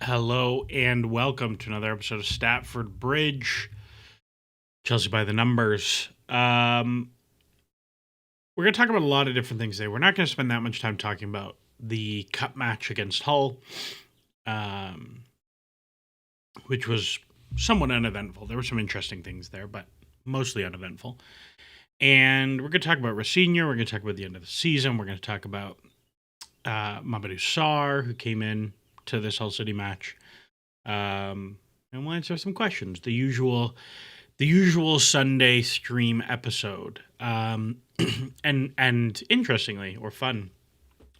Hello and welcome to another episode of Statford Bridge, Chelsea by the numbers. We're going to talk about a lot of different things today. We're not going to spend that much time talking about the cup match against Hull, um, which was somewhat uneventful. There were some interesting things there, but mostly uneventful. And we're going to talk about Rosenior. We're going to talk about the end of the season. We're going to talk about Mamadou Sarr, who came in to this Hull City match. And we'll answer some questions. The usual Sunday stream episode. And interestingly, or fun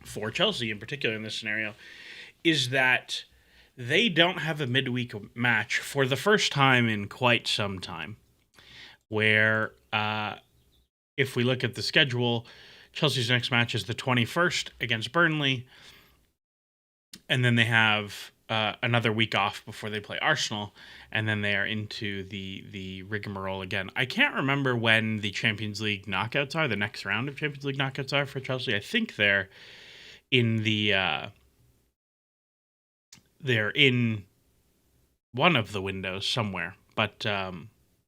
for Chelsea in particular in this scenario, is that they don't have a midweek match for the first time in quite some time. Where if we look at the schedule, Chelsea's next match is the 21st against Burnley, and then they have another week off before they play Arsenal, and then they are into the rigmarole again. I can't remember when the Champions League knockouts are, the next round of Champions League knockouts are for Chelsea. I think they're in they're in one of the windows somewhere, but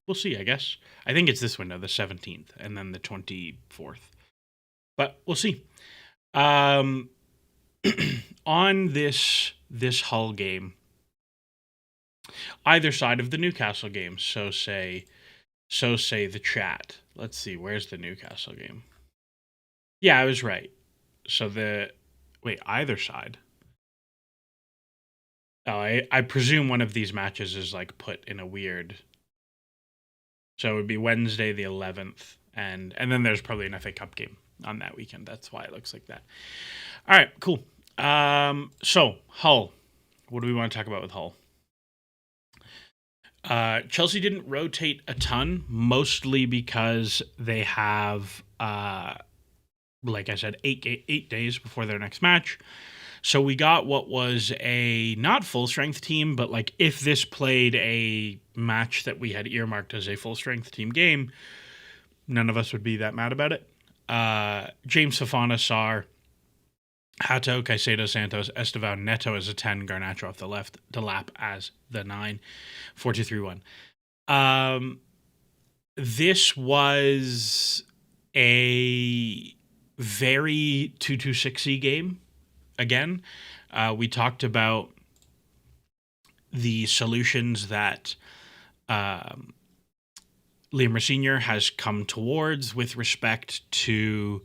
we'll see, I guess. I think it's this window, the 17th, and then the 24th. But we'll see. On this Hull game, either side of the Newcastle game, so say the chat. Let's see, where's the Newcastle game? Yeah, I was right. So either side. Oh, I presume one of these matches is like put in a weird. So it would be Wednesday the 11th, and then there's probably an FA Cup game on that weekend. That's why it looks like that. All right, cool. So Hull. What do we want to talk about with Hull? Chelsea didn't rotate a ton, mostly because they have, like I said, eight days before their next match. So we got what was a not full strength team, but like if this played a match that we had earmarked as a full strength team game, none of us would be that mad about it. James Fofana, Sarr, Hato, Caicedo, Santos, Estevao, Neto as a 10, Garnacho off the left, Delap as the 9, 4-2-3-1. This was a very 2-2-6-y game. Again, we talked about the solutions that Liam Rosenior has come towards with respect to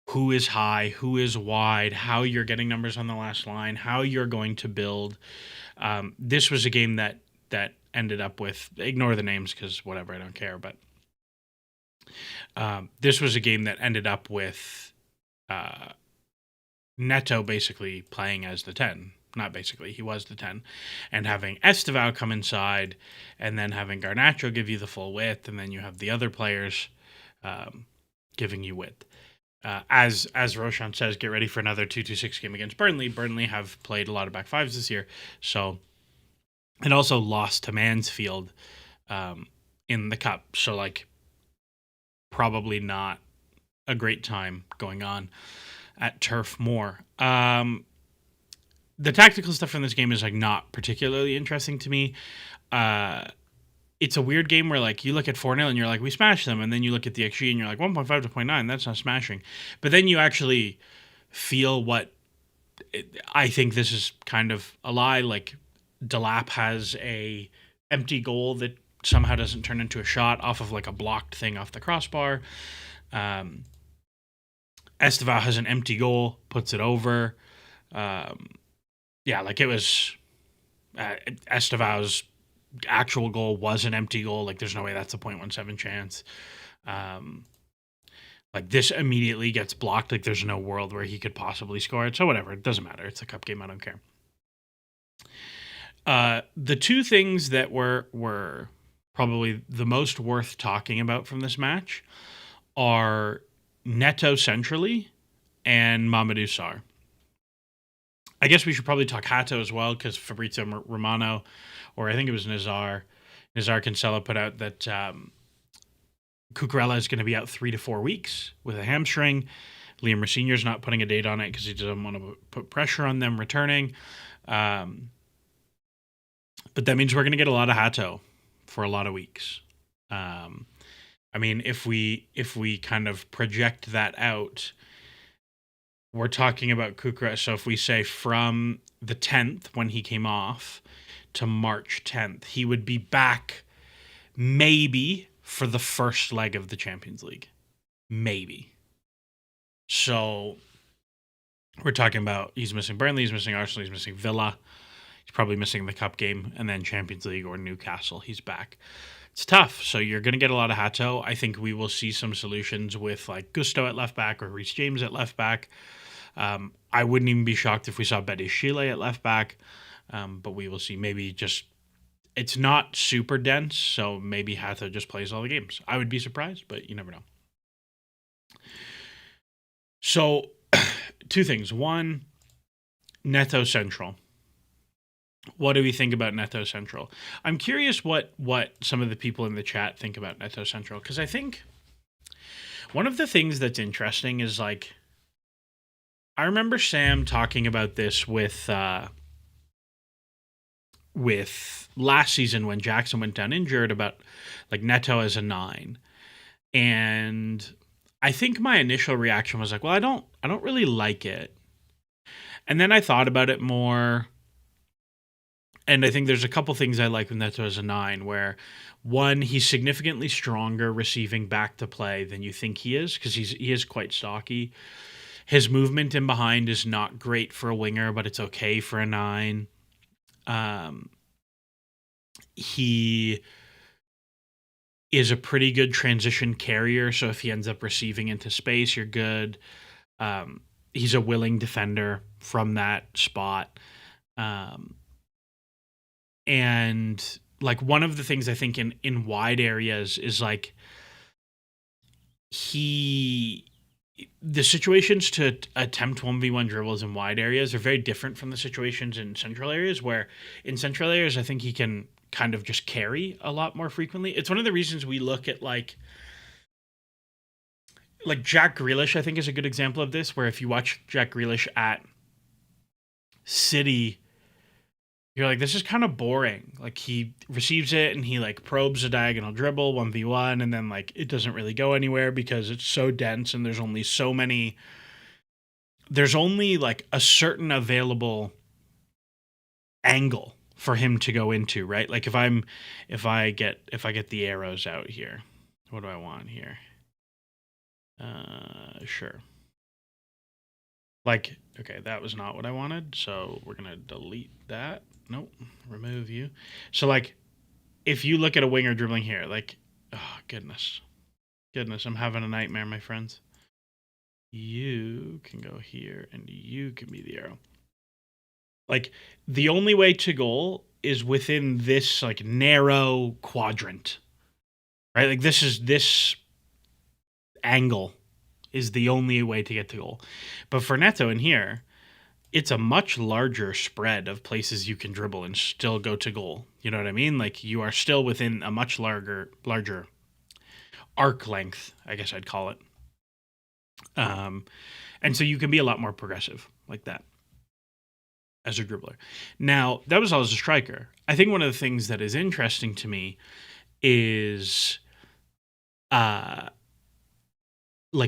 who is high, who is wide, how you're getting numbers on the last line, how you're going to build. This was a game that ended up with, ignore the names because whatever, I don't care, but this was a game that ended up with Neto basically playing as the 10. Not basically, he was the 10. And having Estevao come inside, and then having Garnacho give you the full width, and then you have the other players giving you width. As Roshan says, get ready for another 2-2-6 game against Burnley. Burnley have played a lot of back fives this year, so and also lost to Mansfield in the cup. So like, probably not a great time going on at Turf Moor. The tactical stuff in this game is like not particularly interesting to me. It's a weird game where like you look at 4-0 and you're like, we smashed them, and then you look at the XG and you're like 1.5 to 0.9, that's not smashing. But then you actually feel I think this is kind of a lie. Like Delap has a empty goal that somehow doesn't turn into a shot off of like a blocked thing off the crossbar. Estevao has an empty goal, puts it over. Like it was Estevao's actual goal was an empty goal. Like there's no way that's a 0.17 chance. Like this immediately gets blocked. Like there's no world where he could possibly score it. So whatever, it doesn't matter. It's a cup game. I don't care. The two things that were probably the most worth talking about from this match are Neto centrally and Mamadou Sarr. I guess we should probably talk Hato as well, because Fabrizio Romano, or I think it was Nazar Kinsella, put out that Cucurella is going to be out 3 to 4 weeks with a hamstring. Liam Rosenior's not putting a date on it because he doesn't want to put pressure on them returning. But that means we're going to get a lot of Hato for a lot of weeks. Um, I mean, if we kind of project that out, we're talking about Kukra. So if we say from the 10th when he came off to March 10th, he would be back maybe for the first leg of the Champions League. Maybe. So we're talking about he's missing Burnley, he's missing Arsenal, he's missing Villa. He's probably missing the cup game, and then Champions League or Newcastle. He's back. It's tough. So you're going to get a lot of Hato. I think we will see some solutions with like Gusto at left back or Reece James at left back. I wouldn't even be shocked if we saw Betty Chile at left back, but we will see. Maybe just it's not super dense, so maybe Hato just plays all the games. I would be surprised, but you never know. So, two things. One, Neto Central. What do we think about Neto Central? I'm curious what some of the people in the chat think about Neto Central, because I think one of the things that's interesting is like I remember Sam talking about this with last season when Jackson went down injured about like Neto as a 9. And I think my initial reaction was like, well, I don't really like it. And then I thought about it more. And I think there's a couple things I like with Neto as a 9, where one, he's significantly stronger receiving back to play than you think he is, because he is quite stocky. His movement in behind is not great for a winger, but it's okay for a 9. He is a pretty good transition carrier, so if he ends up receiving into space, you're good. He's a willing defender from that spot. And like one of the things I think in wide areas is like the situations to attempt 1v1 dribbles in wide areas are very different from the situations in central areas, where in central areas I think he can kind of just carry a lot more frequently. It's one of the reasons we look at like Jack Grealish, I think, is a good example of this, where if you watch Jack Grealish at City, you're like, this is kind of boring. Like he receives it and he like probes a diagonal dribble 1v1, and then like it doesn't really go anywhere because it's so dense and there's only like a certain available angle for him to go into, right? Like if I get the arrows out here, what do I want here? Sure. Like, okay, that was not what I wanted, so we're gonna delete that. Nope, remove you. So like, if you look at a winger dribbling here, like, oh goodness, I'm having a nightmare, my friends. You can go here, and you can be the arrow. Like, the only way to goal is within this like narrow quadrant, right? Like this angle is the only way to get to goal. But for Neto in here, it's a much larger spread of places you can dribble and still go to goal. You know what I mean? Like you are still within a much larger arc length, I guess I'd call it. And so you can be a lot more progressive like that as a dribbler. Now, that was all as a striker. I think one of the things that is interesting to me is like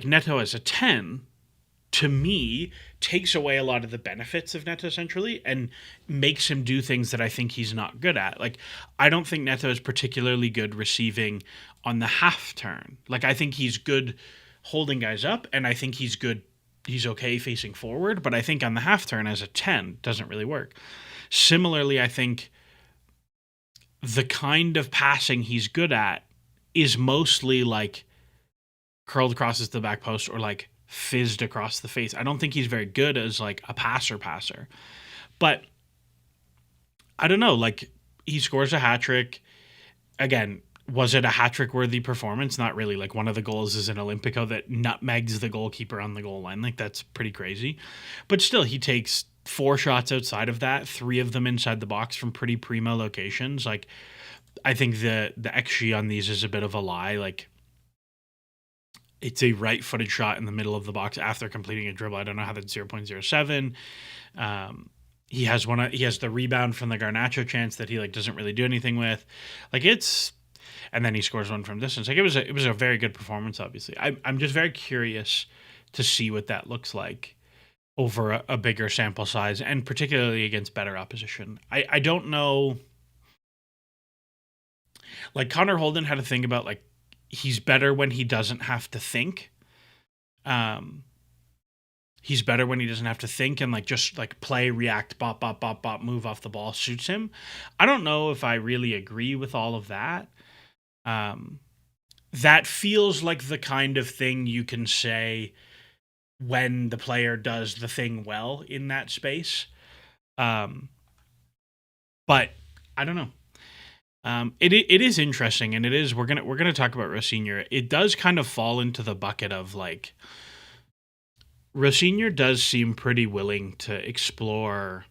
Neto as a 10, to me, takes away a lot of the benefits of Neto centrally and makes him do things that I think he's not good at. Like, I don't think Neto is particularly good receiving on the half turn. Like, I think he's good holding guys up, and I think he's okay facing forward, but I think on the half turn as a 10 doesn't really work. Similarly, I think the kind of passing he's good at is mostly like curled crosses to the back post or like fizzed across the face. I don't think he's very good as like a passer. But I don't know, like he scores a hat trick. Again, was it a hat trick worthy performance? Not really. Like one of the goals is an Olympico that nutmegs the goalkeeper on the goal line. Like that's pretty crazy. But still, he takes 4 shots outside of that, 3 of them inside the box from pretty primo locations. Like I think the XG on these is a bit of a lie. Like it's a right-footed shot in the middle of the box after completing a dribble. I don't know how that's 0.07. He has the rebound from the Garnacho chance that he like doesn't really do anything with. Like it's and then he scores one from distance. Like it was a very good performance. Obviously, I'm just very curious to see what that looks like over a bigger sample size, and particularly against better opposition. I don't know. Like Connor Holden had a thing about like he's better when he doesn't have to think. Um, he's better when he doesn't have to think and like just like play, react, bop, bop, bop, bop, move off the ball suits him. I don't know if I really agree with all of that. Um, that feels like the kind of thing you can say when the player does the thing well in that space. Um, but I don't know. It is interesting, and it is we're gonna talk about Rosenior. It does kind of fall into the bucket of like Rosenior does seem pretty willing to explore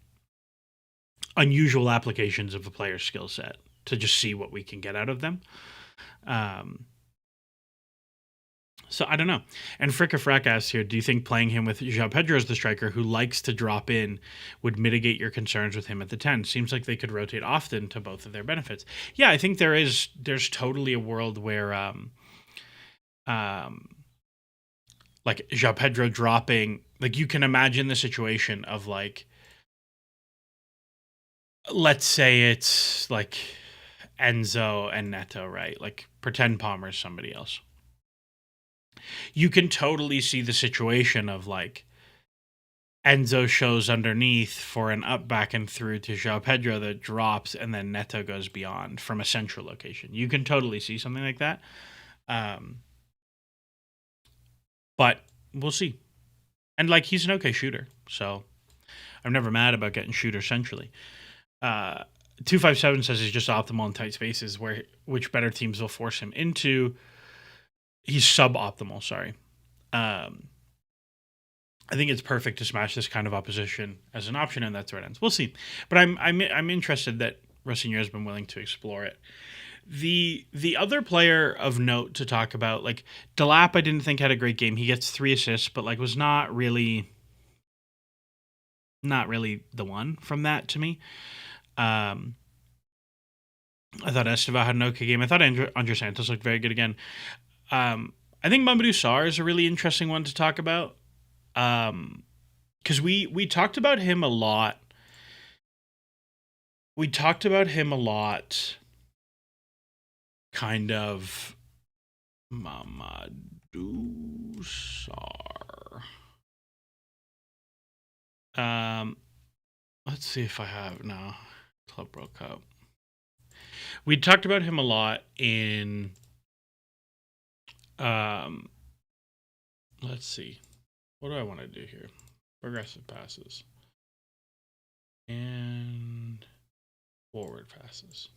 unusual applications of a player's skill set to just see what we can get out of them. Um, So I don't know. And Fricka Frack asks here, do you think playing him with João Pedro as the striker who likes to drop in would mitigate your concerns with him at the 10? Seems like they could rotate often to both of their benefits. Yeah, I think there's totally a world where um like João Pedro dropping, like you can imagine the situation of like let's say it's like Enzo and Neto, right? Like pretend Palmer's somebody else. You can totally see the situation of like Enzo shows underneath for an up, back, and through to João Pedro that drops, and then Neto goes beyond from a central location. You can totally see something like that. Um, but we'll see. And like he's an okay shooter, so I'm never mad about getting shooter centrally. 257 says he's just optimal in tight spaces where which better teams will force him into. He's suboptimal, sorry. Um, I think it's perfect to smash this kind of opposition as an option, and that's where it ends. We'll see, but I'm interested that Rosenior has been willing to explore it. The other player of note to talk about, like Delap, I didn't think had a great game. He gets 3 assists, but like was not really the one from that to me. I thought Esteva had an okay game. I thought Andre Santos looked very good again. I think Mamadou Sarr is a really interesting one to talk about. Because we talked about him a lot. We talked about him a lot. Kind of Mamadou Sarr. Let's see if I have no Club World Cup. We talked about him a lot in. Let's see. What do I want to do here? Progressive passes. And forward passes.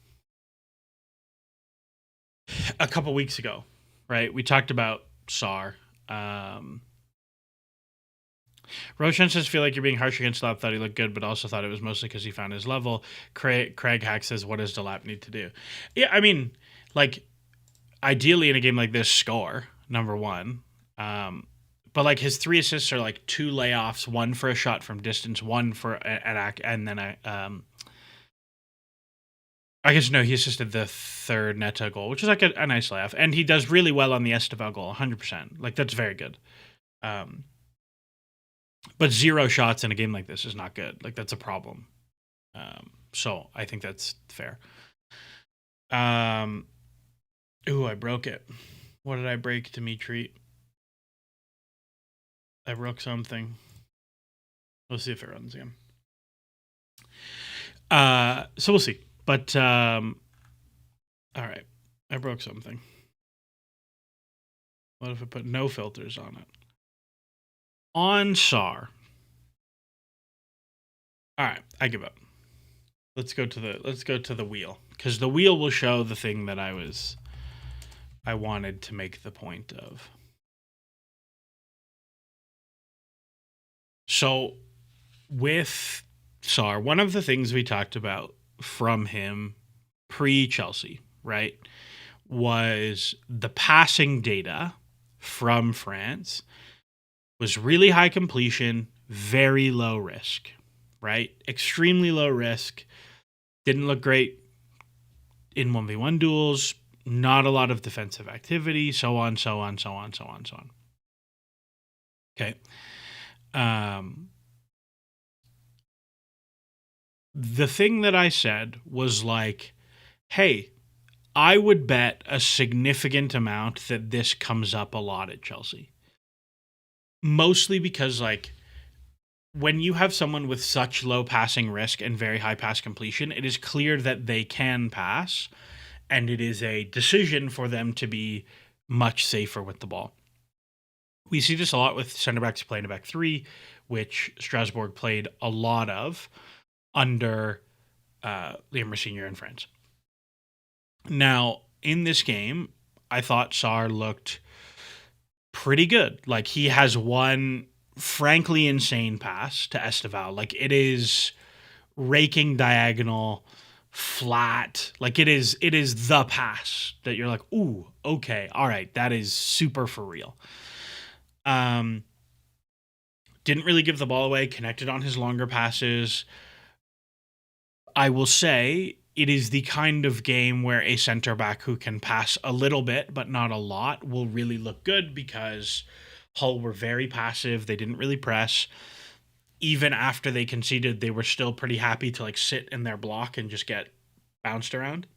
A couple weeks ago, right? We talked about Sarr. Roshan says, feel like you're being harsh against Delap. Thought he looked good, but also thought it was mostly because he found his level. Craig Hack says, what does Delap need to do? Yeah, I mean, like, ideally in a game like this, score, number one. But like his 3 assists are like 2 layoffs, 1 for a shot from distance, 1 for an act, and then I guess no, he assisted the 3rd Neto goal, which is like a nice layoff, and he does really well on the Esteva goal, 100%. Like that's very good. But 0 shots in a game like this is not good. Like that's a problem. So I think that's fair. Ooh, I broke it. What did I break, Dimitri? I broke something. We'll see if it runs again. So we'll see. But all right, I broke something. What if I put no filters on it? On Sarr. All right, I give up. Let's go to the wheel, because the wheel will show the thing that I wanted to make the point of. So with Sarr, one of the things we talked about from him pre-Chelsea, right, was the passing data from France was really high completion, very low risk, right? Extremely low risk. Didn't look great in 1v1 duels. Not a lot of defensive activity, so on, so on, so on, so on, so on. Okay. The thing that I said was like, hey, I would bet a significant amount that this comes up a lot at Chelsea. Mostly because, like, when you have someone with such low passing risk and very high pass completion, it is clear that they can pass, and it is a decision for them to be much safer with the ball. We see this a lot with center backs playing a back three, which Strasbourg played a lot of under Liam Rosenior in France. Now, in this game, I thought Sarr looked pretty good. Like, he has one frankly insane pass to Esteval. Like, it is raking diagonal, flat. Like, it is the pass that you're like, ooh, okay, all right, that is super for real. Didn't really give the ball away, connected on his longer passes. I will say it is the kind of game where a center back who can pass a little bit but not a lot will really look good, because Hull were very passive. They didn't really press. Even after they conceded, they were still pretty happy to like sit in their block and just get bounced around.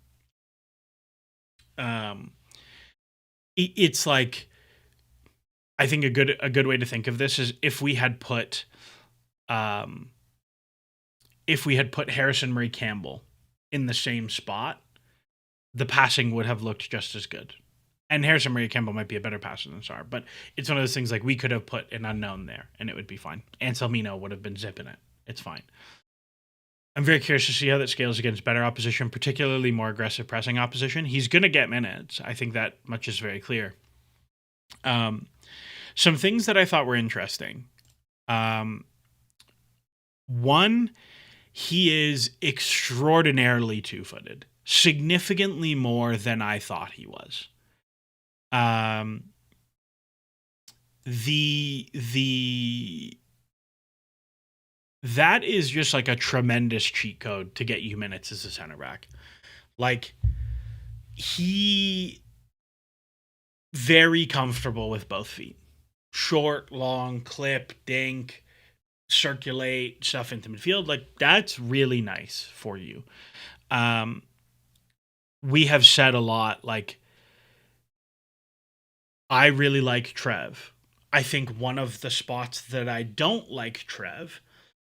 It's like, I think a good way to think of this is if we had put Harrison Murray Campbell in the same spot, the passing would have looked just as good. And Harrison Murray Campbell might be a better passer than Sarr, but it's one of those things like we could have put an unknown there and it would be fine. Anselmino would have been zipping it. It's fine. I'm very curious to see how that scales against better opposition, particularly more aggressive pressing opposition. He's going to get minutes. I think that much is very clear. Some things that I thought were interesting. One, he is extraordinarily two-footed, significantly more than I thought he was. That is just like a tremendous cheat code to get you minutes as a center back. Like, he very comfortable with both feet. Short, long, clip, dink, circulate stuff into midfield. Like, that's really nice for you. We have said a lot, like, I really like Trev. I think one of the spots that I don't like Trev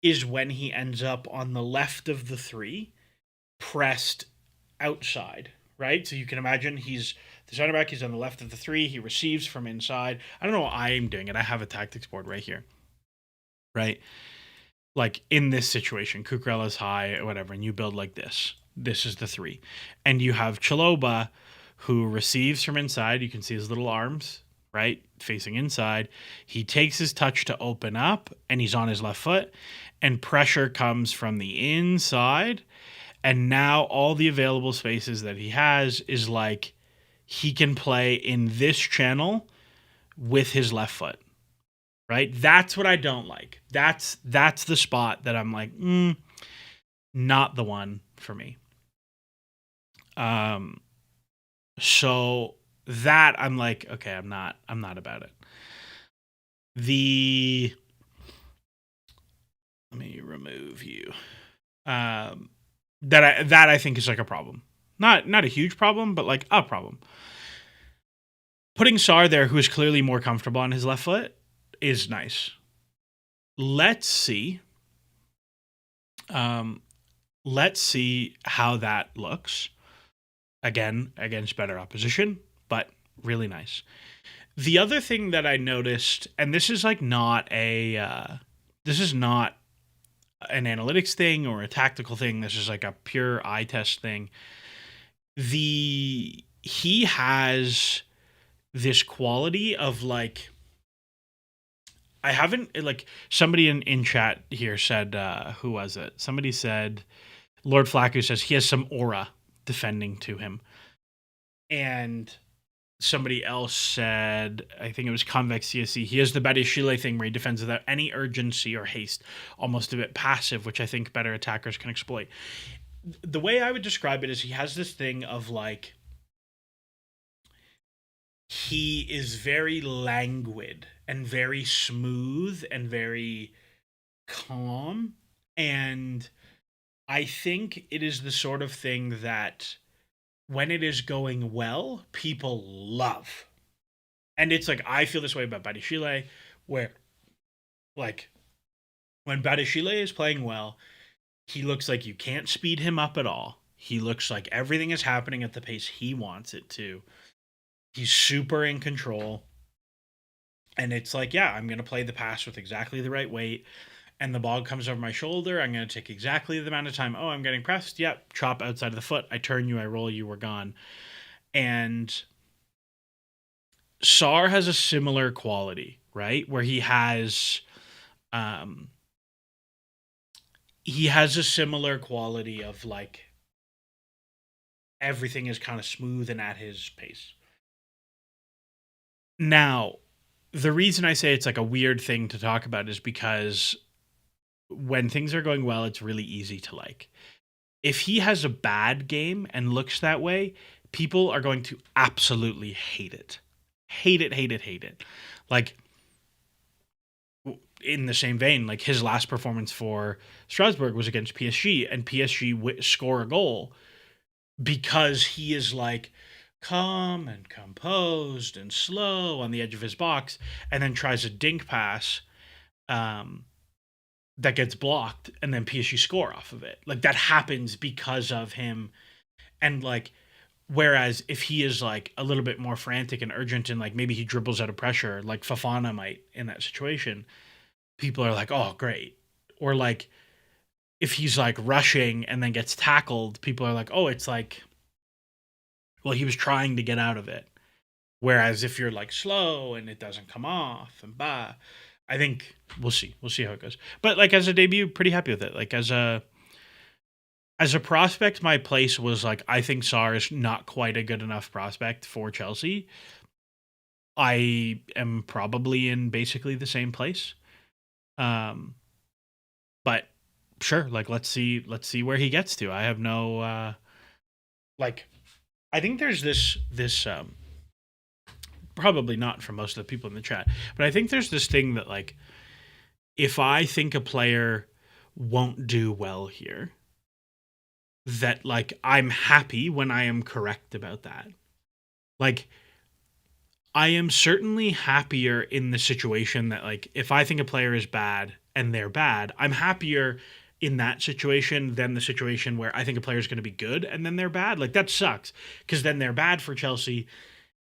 is when he ends up on the left of the three, pressed outside, right? So you can imagine he's the center back, he's on the left of the three, he receives from inside. I don't know why I'm doing it. I have a tactics board right here, right? Like, in this situation, Cucurella's high, or whatever, and you build like this. This is the three. And you have Chalobah, who receives from inside. You can see his little arms, right, facing inside. He takes his touch to open up, and he's on his left foot, and pressure comes from the inside. And now all the available spaces that he has is like he can play in this channel with his left foot, right? That's what I don't like. That's the spot that I'm like, not the one for me. So that I'm like, okay, I'm not about it. Let me remove you. That I think is like a problem. Not a huge problem, but like a problem. Putting Sarr there, who is clearly more comfortable on his left foot, is nice. Let's see. Let's see how that looks. Again, against better opposition, but really nice. The other thing that I noticed, and this is like not this is not an analytics thing or a tactical thing. This is like a pure eye test thing. He has this quality of like, I haven't, like, somebody in chat here said, who was it? Somebody said, Lord Flacco says he has some aura defending to him. And somebody else said, I think it was Convex CSC, he has the Badishile thing where he defends without any urgency or haste, almost a bit passive, which I think better attackers can exploit. The way I would describe it is he has this thing of like, he is very languid and very smooth and very calm. And I think it is the sort of thing that when it is going well, people love. And it's like, I feel this way about Badishile, where like when Badishile is playing well, he looks like you can't speed him up at all. He looks like everything is happening at the pace he wants it to. He's super in control. And it's like, yeah, I'm going to play the pass with exactly the right weight. And the ball comes over my shoulder. I'm going to take exactly the amount of time. Oh, I'm getting pressed. Yep. Chop outside of the foot. I turn you. I roll you. We're gone. And Sar has a similar quality, right? Where um, he has a similar quality of like everything is kind of smooth and at his pace. Now, the reason I say it's like a weird thing to talk about is because when things are going well, it's really easy to like. If he has a bad game and looks that way, people are going to absolutely hate it. Hate it, hate it, hate it. Like, in the same vein, like his last performance for Strasbourg was against PSG, and PSG score a goal because he is like calm and composed and slow on the edge of his box, and then tries a dink pass um, that gets blocked, and then PSG score off of it. Like that happens because of him, and like. Whereas if he is like a little bit more frantic and urgent and like maybe he dribbles out of pressure, like Fafana might in that situation, people are like, oh, great. Or like if he's like rushing and then gets tackled, people are like, oh, it's like, well, he was trying to get out of it. Whereas if you're like slow and it doesn't come off and I think we'll see. We'll see how it goes. But like as a debut, pretty happy with it. Like as a prospect, my place was like, I think Sarr is not quite a good enough prospect for Chelsea. I am probably in basically the same place. Um, but sure, like let's see where he gets to. I have no like I think there's this probably not for most of the people in the chat, but I think there's this thing that like if I think a player won't do well here, that like I'm happy when I am correct about that. Like I am certainly happier in the situation that like if I think a player is bad and they're bad, I'm happier in that situation than the situation where I think a player is going to be good and then they're bad. Like that sucks because then they're bad for Chelsea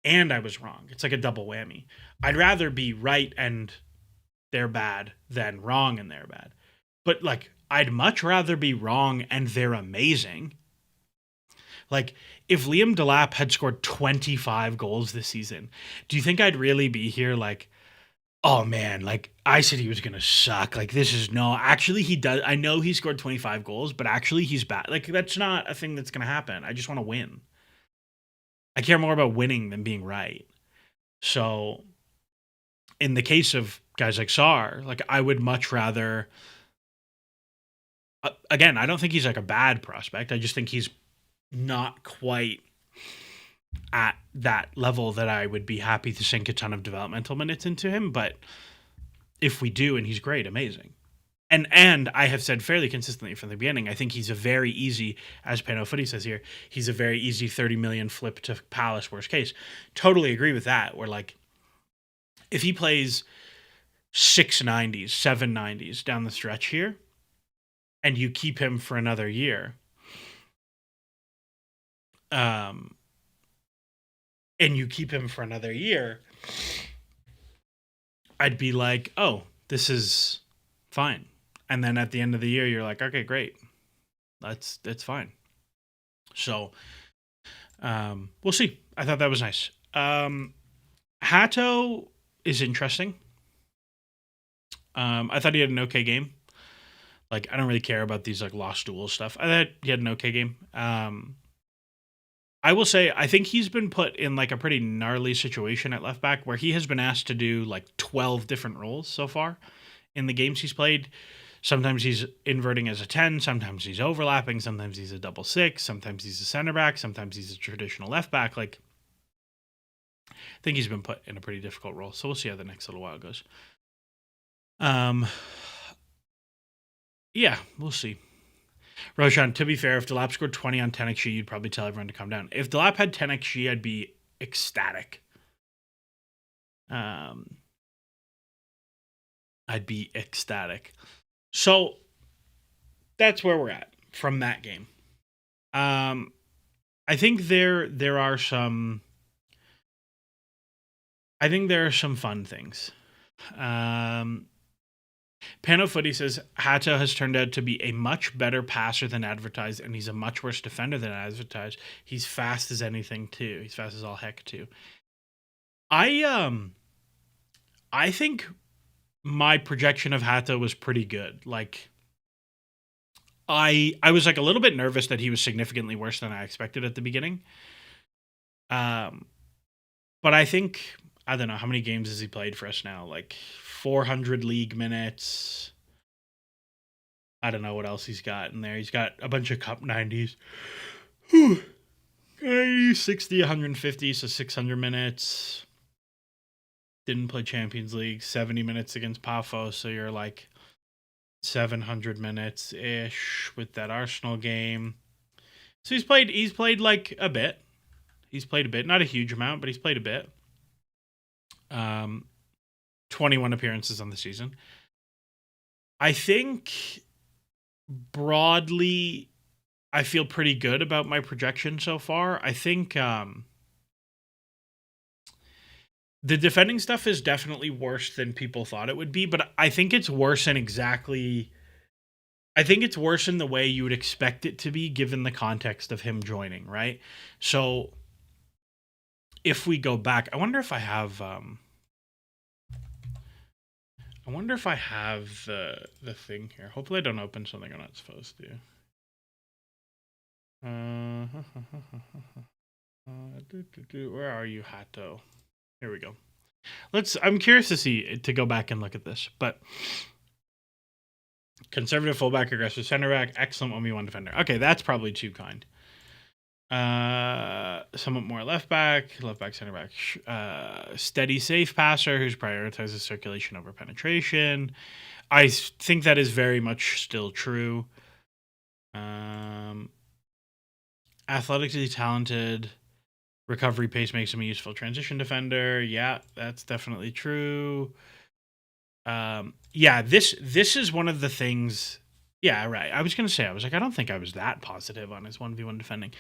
and I was wrong. It's like a double whammy. I'd rather be right and they're bad than wrong and they're bad. But like I'd much rather be wrong and they're amazing. Like, if Liam Delap had scored 25 goals this season, do you think I'd really be here like, oh man, like I said he was going to suck. Like, this is no, actually, he does. I know he scored 25 goals, but actually, he's bad. Like, that's not a thing that's going to happen. I just want to win. I care more about winning than being right. So, in the case of guys like Sar, like, I would much rather. Again, I don't think he's like a bad prospect. I just think he's not quite at that level that I would be happy to sink a ton of developmental minutes into him. But if we do, and he's great, amazing. And I have said fairly consistently from the beginning, I think he's a very easy, as Pano Footy says here, he's a very easy 30 million flip to Palace worst case. Totally agree with that. Where like, if he plays 690s, 790s down the stretch here, and you keep him for another year, and you keep him for another year, I'd be like, oh, this is fine. And then at the end of the year, you're like, okay, great. That's fine. So we'll see. I thought that was nice. Hato is interesting. I thought he had an okay game. Like, I don't really care about these like lost duel stuff. I thought he had an okay game. I will say, I think he's been put in like a pretty gnarly situation at left back where he has been asked to do like 12 different roles so far in the games he's played. Sometimes he's inverting as a 10, sometimes he's overlapping, sometimes he's a double six, sometimes he's a center back, sometimes he's a traditional left back. Like, I think he's been put in a pretty difficult role. So we'll see how the next little while goes. Yeah, we'll see. Roshan, to be fair, if Delap scored 20 on 10 XG, you'd probably tell everyone to calm down. If Delap had 10 XG, I'd be ecstatic. I'd be ecstatic. So that's where we're at from that game. I think there are some. I think there are some fun things. Pano Footy says Hato has turned out to be a much better passer than advertised, and he's a much worse defender than advertised. He's fast as anything too. He's fast as all heck too. I think my projection of Hato was pretty good. Like I was like a little bit nervous that he was significantly worse than I expected at the beginning. But I think I don't know how many games has he played for us now. Like 400 league minutes. I don't know what else he's got in there. He's got a bunch of cup 90s. 60, 150, so 600 minutes. Didn't play Champions League, 70 minutes against Pafos, so you're like 700 minutes ish with that Arsenal game. So he's played like a bit. He's played a bit, not a huge amount, but he's played a bit. 21 appearances on the season. I think broadly I feel pretty good about my projection so far. I think the defending stuff is definitely worse than people thought it would be, but I think it's worse in it's worse in the way you would expect it to be given the context of him joining, right? So if we go back, I wonder if I have the thing here. Hopefully I don't open something I'm not supposed to. Where are you, Hato? Here we go. I'm curious to go back and look at this, but conservative fullback, aggressive center back, excellent 1v1 defender. Okay, that's probably too kind. Somewhat more left back, center back, steady, safe passer who's prioritizes circulation over penetration. I think that is very much still true. Athletically talented, recovery pace makes him a useful transition defender. Yeah, that's definitely true. This is one of the things. Yeah, right. I was like, I don't think I was that positive on his 1v1 defending.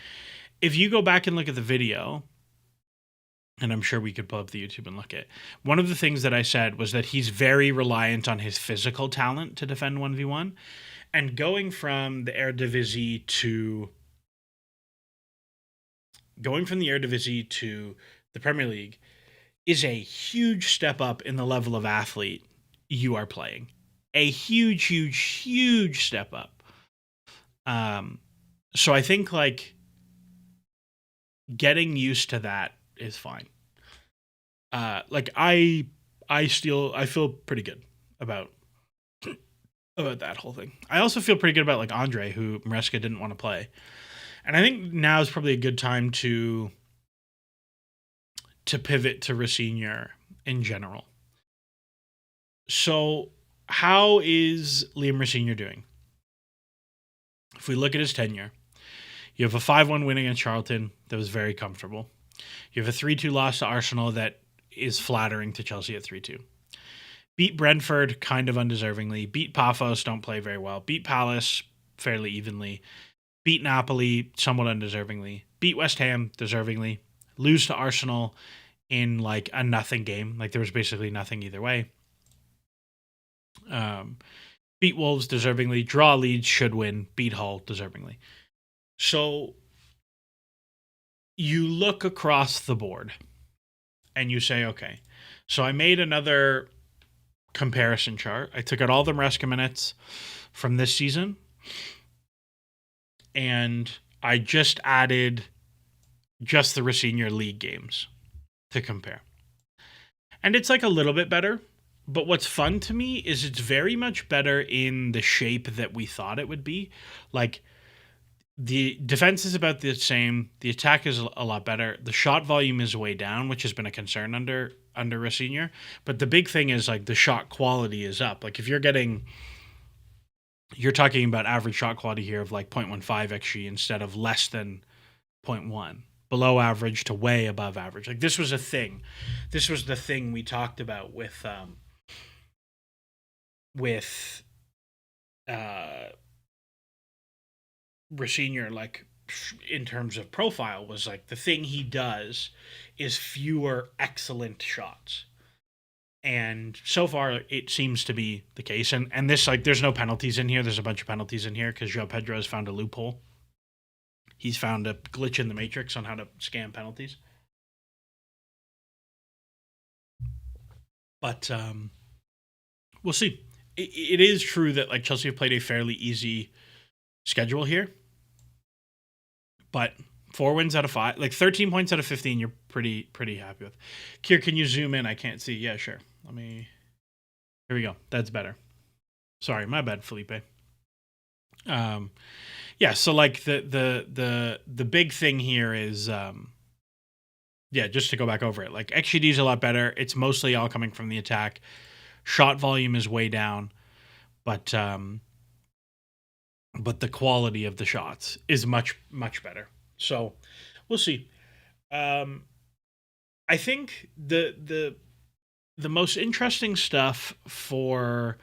If you go back and look at the video, and I'm sure we could pull up the YouTube and look at, one of the things that I said was that he's very reliant on his physical talent to defend 1v1. And going from the Eredivisie to the Premier League is a huge step up in the level of athlete you are playing. A huge, huge, huge step up. So I think like getting used to that is fine. Like I feel pretty good about that whole thing. I also feel pretty good about like Andre, who Maresca didn't want to play. And I think now is probably a good time to pivot to Rosenior in general. So how is Liam Rosenior doing? If we look at his tenure, you have a 5-1 win against Charlton that was very comfortable. You have a 3-2 loss to Arsenal that is flattering to Chelsea at 3-2. Beat Brentford kind of undeservingly. Beat Pafos, don't play very well. Beat Palace fairly evenly. Beat Napoli somewhat undeservingly. Beat West Ham deservingly. Lose to Arsenal in like a nothing game. Like there was basically nothing either way. Beat Wolves deservingly. Draw Leeds, should win. Beat Hull deservingly. So you look across the board and you say, okay, so I made another comparison chart. I took out all the Maresca minutes from this season and I just added just the Rosenior League games to compare. And it's like a little bit better. But what's fun to me is it's very much better in the shape that we thought it would be. Like, the defense is about the same. The attack is a lot better. The shot volume is way down, which has been a concern under Rosenior. But the big thing is like the shot quality is up. Like if you're talking about average shot quality here of like 0.15 xg instead of less than zero point 0.1. Below average to way above average. Like this was a thing. This was the thing we talked about with Rosenior, like in terms of profile, was like the thing he does is fewer excellent shots. And so far, it seems to be the case. And this, like, there's no penalties in here. There's a bunch of penalties in here because João Pedro has found a loophole. He's found a glitch in the matrix on how to scam penalties. But we'll see. It is true that like Chelsea have played a fairly easy schedule here, but 4 wins out of 5, like 13 points out of 15, you're pretty happy with. Kier, can you zoom in? I can't see. Yeah, sure. Let me. Here we go. That's better. Sorry, my bad, Felipe. Yeah. So like the big thing here is yeah, just to go back over it, like XGD is a lot better. It's mostly all coming from the attack. Shot volume is way down, but the quality of the shots is much better. So we'll see. I think the most interesting stuff for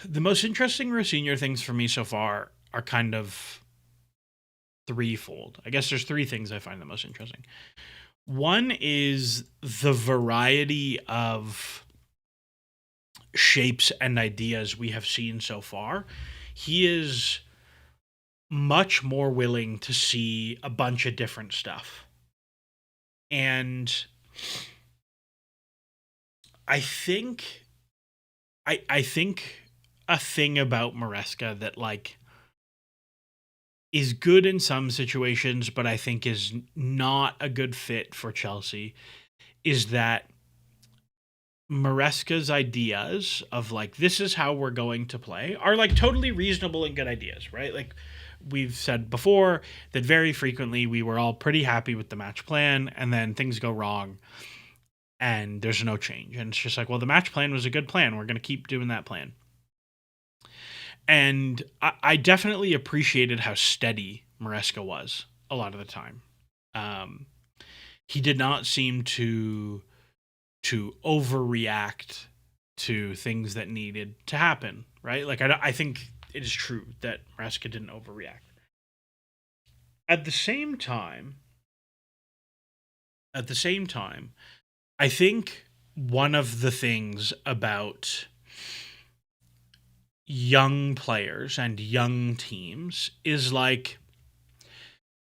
the most interesting Rosenior things for me so far are kind of threefold. I guess there's 3 things I find the most interesting. One is the variety of shapes and ideas we have seen so far. He is much more willing to see a bunch of different stuff. And I think I think a thing about Maresca that like is good in some situations, but I think is not a good fit for Chelsea, is that Maresca's ideas of like this is how we're going to play are like totally reasonable and good ideas, right? Like we've said before that very frequently we were all pretty happy with the match plan and then things go wrong and there's no change. And it's just like, well, the match plan was a good plan. We're going to keep doing that plan. And I definitely appreciated how steady Maresca was a lot of the time. He did not seem to overreact to things that needed to happen, right? Like I think it is true that Maresca didn't overreact. At the same time, I think one of the things about young players and young teams is like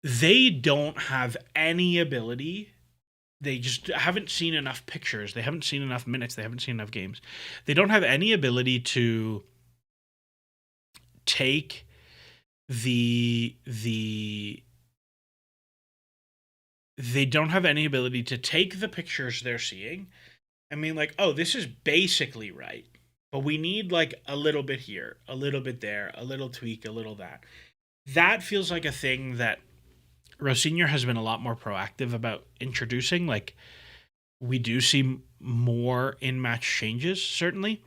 they don't have any ability. They just haven't seen enough pictures. They haven't seen enough minutes. They haven't seen enough games. They don't have any ability to take they don't have any ability to take the pictures they're seeing. I mean, like, oh, this is basically right, but we need like a little bit here, a little bit there, a little tweak, a little that. That feels like a thing that Rosenior has been a lot more proactive about introducing. Like, we do see more in-match changes, certainly.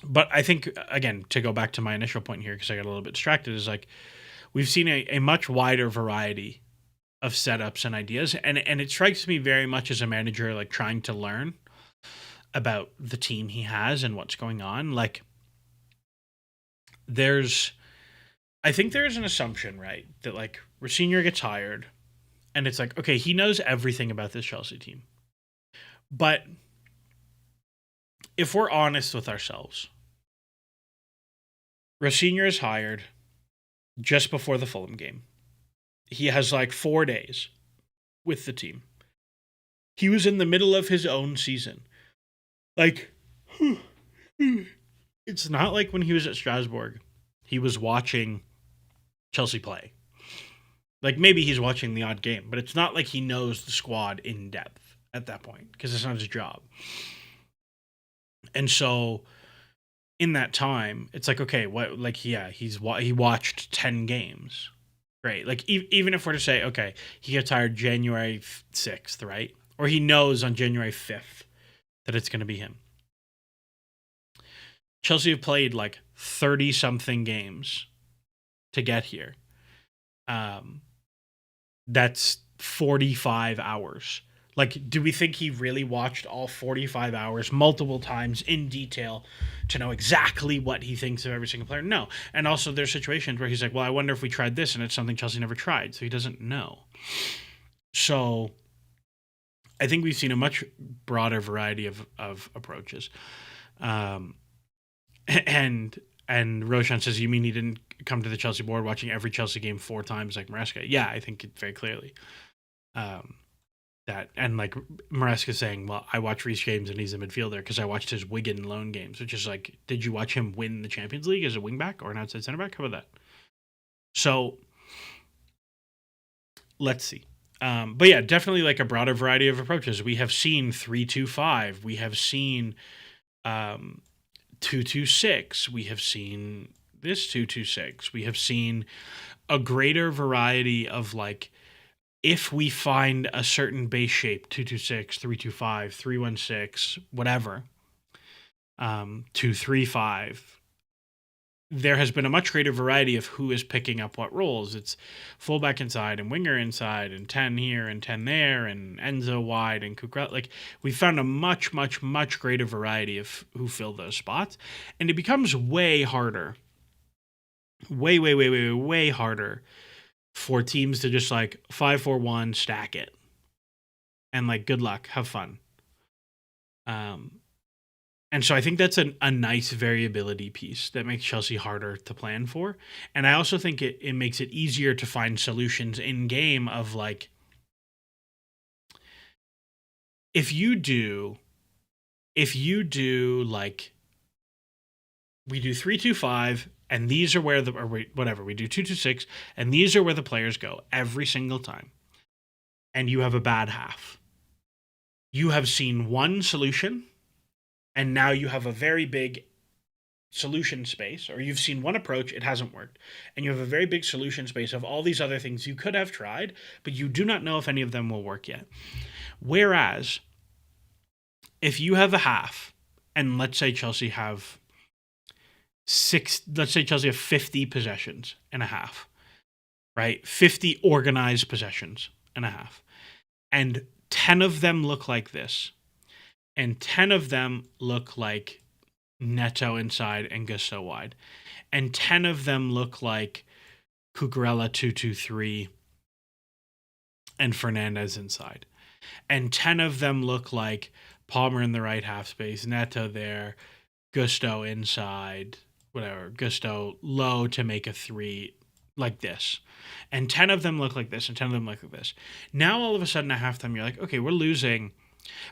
But I think, again, to go back to my initial point here, because I got a little bit distracted, is like, we've seen a much wider variety of setups and ideas. And it strikes me very much as a manager, like, trying to learn about the team he has and what's going on. Like, I think there's an assumption, right, that like Rosenior gets hired and it's like, okay, he knows everything about this Chelsea team. But if we're honest with ourselves, Rosenior is hired just before the Fulham game. He has like 4 days with the team. He was in the middle of his own season. Like, it's not like when he was at Strasbourg, he was watching Chelsea play. Like maybe he's watching the odd game, but it's not like he knows the squad in depth at that point because it's not his job. And so in that time, it's like, okay, what? Like, yeah, he watched 10 games. Great. Like even if we're to say, okay, he gets hired January 6th, right? Or he knows on January 5th that it's going to be him. Chelsea have played like 30 something games to get here. That's 45 hours. Like, do we think he really watched all 45 hours multiple times in detail to know exactly what he thinks of every single player? No. And also, there's situations where he's like, well, I wonder if we tried this, and it's something Chelsea never tried. So he doesn't know. So I think we've seen a much broader variety of approaches. Um, and Roshan says, you mean he didn't come to the Chelsea board watching every Chelsea game 4 times like Maresca? Yeah, I think it very clearly. That and like Maresca saying, well, I watch Reece James and he's a midfielder because I watched his Wigan loan games, which is like, did you watch him win the Champions League as a wingback or an outside center back? How about that? So let's see. But yeah, definitely like a broader variety of approaches. We have seen 3-2-5. We have seen 2-2-6. We have seen this 2-2-6. We have seen a greater variety of like, if we find a certain base shape, 2-2-6, 3-2-5, 3-1-6, whatever, 2-3-5, there has been a much greater variety of who is picking up what roles. It's fullback inside and winger inside and 10 here and 10 there and Enzo wide and Kukrel. Like, we found a much, much, much greater variety of who fill those spots. And it becomes way harder, way, way, way, way, way harder for teams to just like 5-4-1 stack it and like good luck, have fun. And so I think that's a nice variability piece that makes Chelsea harder to plan for. And I also think it makes it easier to find solutions in game of like, if you do like, we do 3-2-5 and these are where whatever, we do 2-2-6 and these are where the players go every single time. And you have a bad half. You have seen one solution and now you have a very big solution space, or you've seen one approach, it hasn't worked, and you have a very big solution space of all these other things you could have tried, but you do not know if any of them will work yet. Whereas, if you have a half, and let's say Chelsea have 50 possessions and a half, right? 50 organized possessions and a half, and 10 of them look like this, and 10 of them look like Neto inside and Gusto wide, and 10 of them look like Cucurella 2-2-3 and Fernandez inside, and 10 of them look like Palmer in the right half space, Neto there, Gusto inside, whatever, Gusto low to make a 3 like this, and 10 of them look like this, and 10 of them look like this. Now all of a sudden at halftime you're like, okay, we're losing.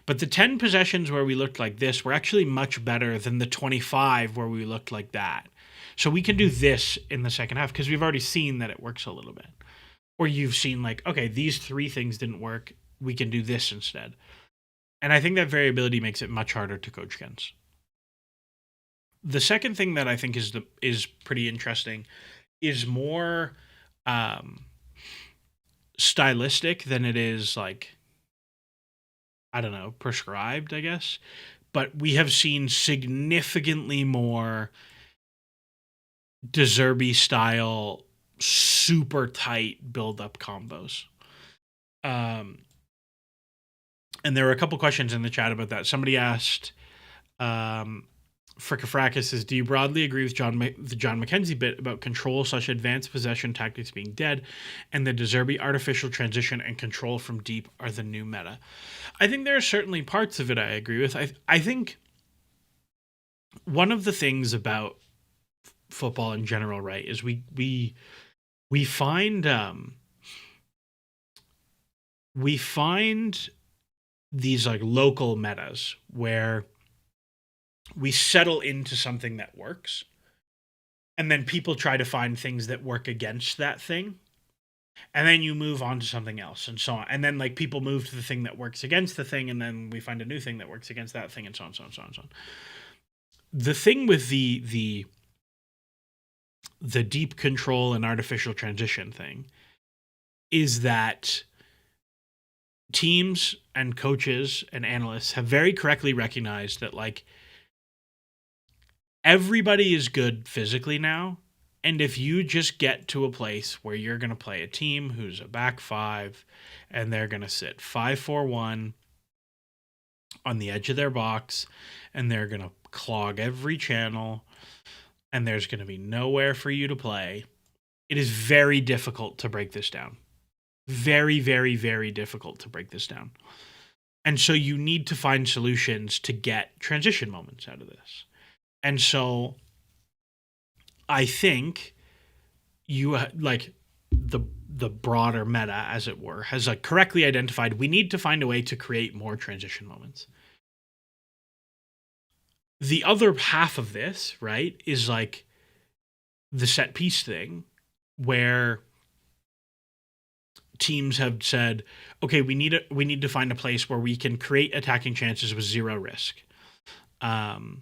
But the 10 possessions where we looked like this were actually much better than the 25 where we looked like that. So we can do this in the second half because we've already seen that it works a little bit. Or you've seen like, okay, these 3 things didn't work. We can do this instead. And I think that variability makes it much harder to coach against. The second thing that I think is pretty interesting is more stylistic than it is like, I don't know, prescribed, I guess. But we have seen significantly more De Zerbi style, super tight build-up combos. And there were a couple questions in the chat about that. Somebody asked, Fricafracus says, do you broadly agree with the John McKenzie bit about control/advanced possession tactics being dead and the De Zerbi artificial transition and control from deep are the new meta? I think there are certainly parts of it I agree with. I think one of the things about football in general, right, is we find these like local metas where we settle into something that works, and then people try to find things that work against that thing. and then you move on to something else, and so on. And then like people move to the thing that works against the thing, and then we find a new thing that works against that thing, and so on, so on, so on, so on. The thing with the deep control and artificial transition thing is that teams and coaches and analysts have very correctly recognized that like everybody is good physically now. And if you just get to a place where you're going to play a team who's a back five and they're going to sit 5-4-1 on the edge of their box and they're going to clog every channel and there's going to be nowhere for you to play, it is very difficult to break this down. Very, very, very difficult to break this down. And so you need to find solutions to get transition moments out of this. And so I think you like the broader meta, as it were, has like correctly identified we need to find a way to create more transition moments. The other half of this, right, is like the set piece thing where teams have said, okay, we need to find a place where we can create attacking chances with zero risk. And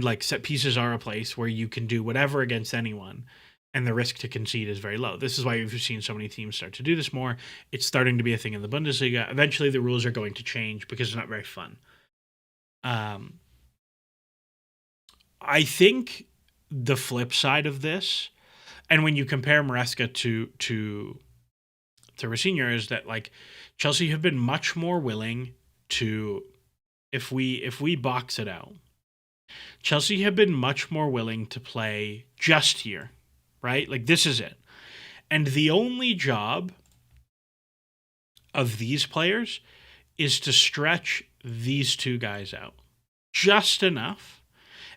like set pieces are a place where you can do whatever against anyone and the risk to concede is very low. This is why we've seen so many teams start to do this more. It's starting to be a thing in the Bundesliga. Eventually the rules are going to change because it's not very fun. I think the flip side of this, and when you compare Maresca to Rosenior, is that like Chelsea have been much more willing to, if we box it out, Chelsea have been much more willing to play just here, right? Like this is it. And the only job of these players is to stretch these two guys out just enough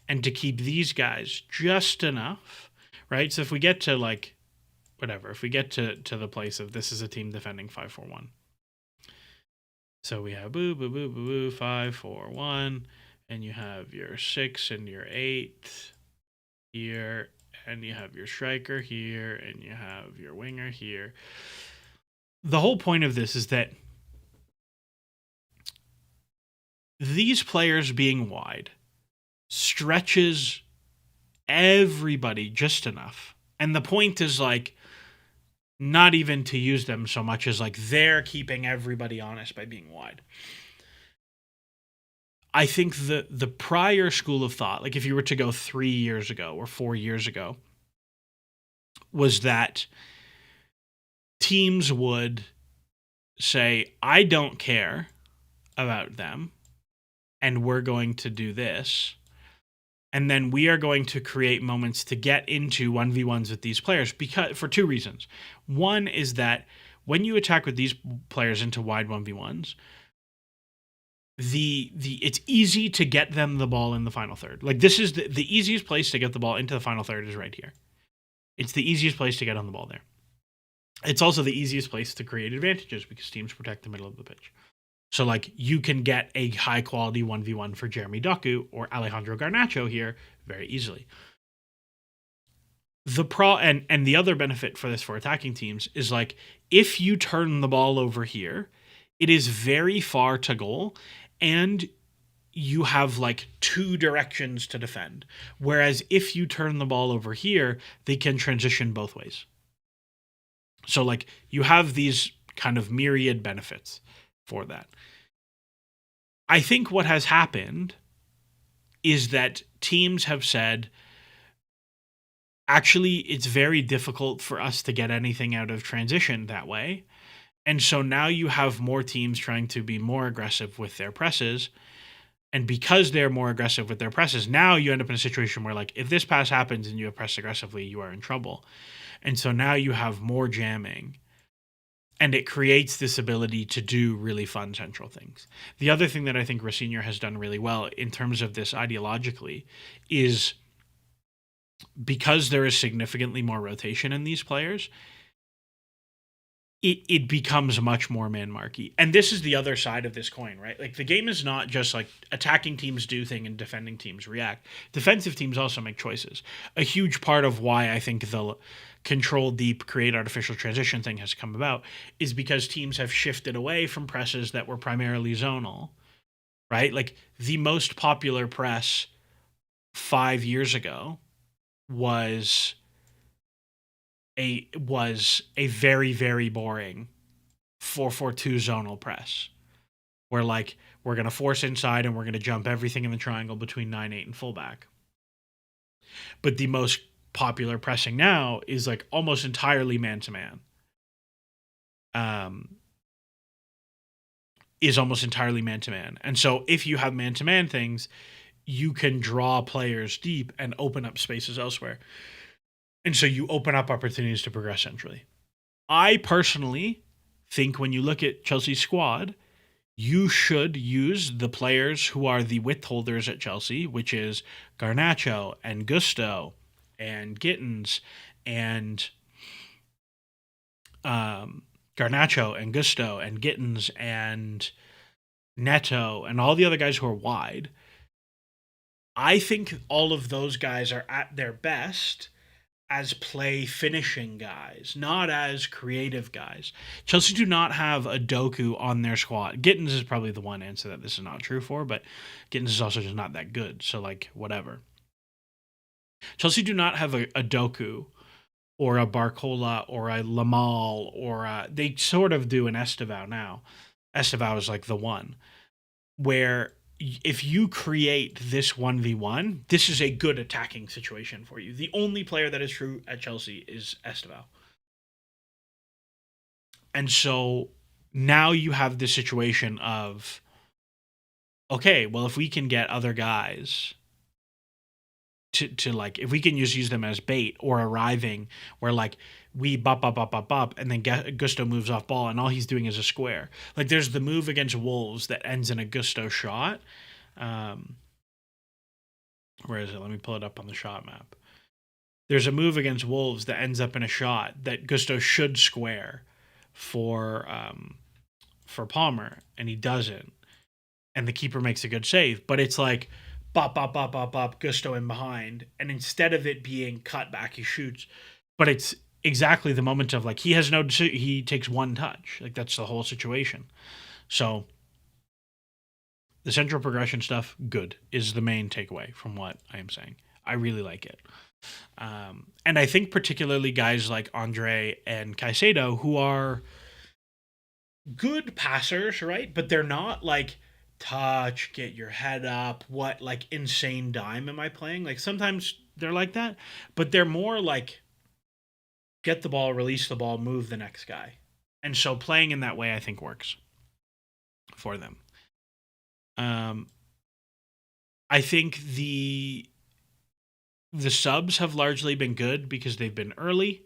and to keep these guys just enough, right? So if we get to like whatever, if we get to the place of this is a team defending 5-4-1. So we have boo, boo, boo, boo, boo, 5-4-1, and you have your 6 and your 8 here, and you have your striker here, and you have your winger here. The whole point of this is that these players being wide stretches everybody just enough. And the point is like not even to use them so much as like they're keeping everybody honest by being wide. I think the prior school of thought, like if you were to go 3 years ago or 4 years ago, was that teams would say, I don't care about them, and we're going to do this. And then we are going to create moments to get into 1v1s with these players because for two reasons. One is that when you attack with these players into wide 1v1s, it's easy to get them the ball in the final third. Like this is the easiest place to get the ball into the final third is right here. It's the easiest place to get on the ball there. It's also the easiest place to create advantages because teams protect the middle of the pitch. So like you can get a high quality 1v1 for Jeremy Doku or Alejandro Garnacho here very easily. And the other benefit for this for attacking teams is like if you turn the ball over here, it is very far to goal and you have like two directions to defend. Whereas if you turn the ball over here, they can transition both ways. So like you have these kind of myriad benefits for that. I think what has happened is that teams have said, actually, it's very difficult for us to get anything out of transition that way. And so now you have more teams trying to be more aggressive with their presses. And because they're more aggressive with their presses, now you end up in a situation where, like, if this pass happens and you have pressed aggressively, you are in trouble. And so now you have more jamming. And it creates this ability to do really fun central things. The other thing that I think Rosenior has done really well in terms of this ideologically is because there is significantly more rotation in these players, it becomes much more man-marky. And this is the other side of this coin, right? Like, the game is not just like attacking teams do thing and defending teams react. Defensive teams also make choices. A huge part of why I think the control deep, create artificial transition thing has come about is because teams have shifted away from presses that were primarily zonal, right? Like, the most popular press 5 years ago was a very, very boring 4-4-2 zonal press, where like we're going to force inside and we're going to jump everything in the triangle between 9-8 and fullback. But the most popular pressing now is like almost entirely man to man. Is almost entirely man to man. And so if you have man to man things, you can draw players deep and open up spaces elsewhere. And so you open up opportunities to progress centrally. I personally think when you look at Chelsea's squad, you should use the players who are the width holders at Chelsea, which is Garnacho and Gusto and Gittins and Garnacho and Gusto and Gittins and Neto and all the other guys who are wide. I think all of those guys are at their best as play finishing guys, not as creative guys. Chelsea do not have a Doku on their squad. Gittins is probably the one answer that this is not true for, but Gittins is also just not that good. So, like, whatever. Chelsea do not have a Doku or a Barcola or a Lamal or they sort of do an Estevao now. Estevao is like the one where if you create this 1v1, this is a good attacking situation for you. The only player that is true at Chelsea is Estevao. And so now you have this situation of, okay, well, if we can get other guys to like, if we can just use them as bait or arriving where like we bop, and then Gusto moves off ball and all he's doing is a square. Like, there's the move against Wolves that ends in a Gusto shot. Where is it? Let me pull it up on the shot map. There's a move against Wolves that ends up in a shot that Gusto should square for Palmer, and he doesn't. And the keeper makes a good save, but it's like bop, Gusto in behind, and instead of it being cut back, he shoots. But it's exactly the moment of like he takes one touch. Like, that's the whole situation. So the central progression stuff, good, is the main takeaway from what I am saying. I really like it. And I think particularly guys like Andre and Caicedo, who are good passers, right? But they're not like touch, get your head up, what like insane dime am I playing? Like, sometimes they're like that, but they're more like get the ball, release the ball, move the next guy. And so playing in that way, I think, works for them. I think the subs have largely been good because they've been early.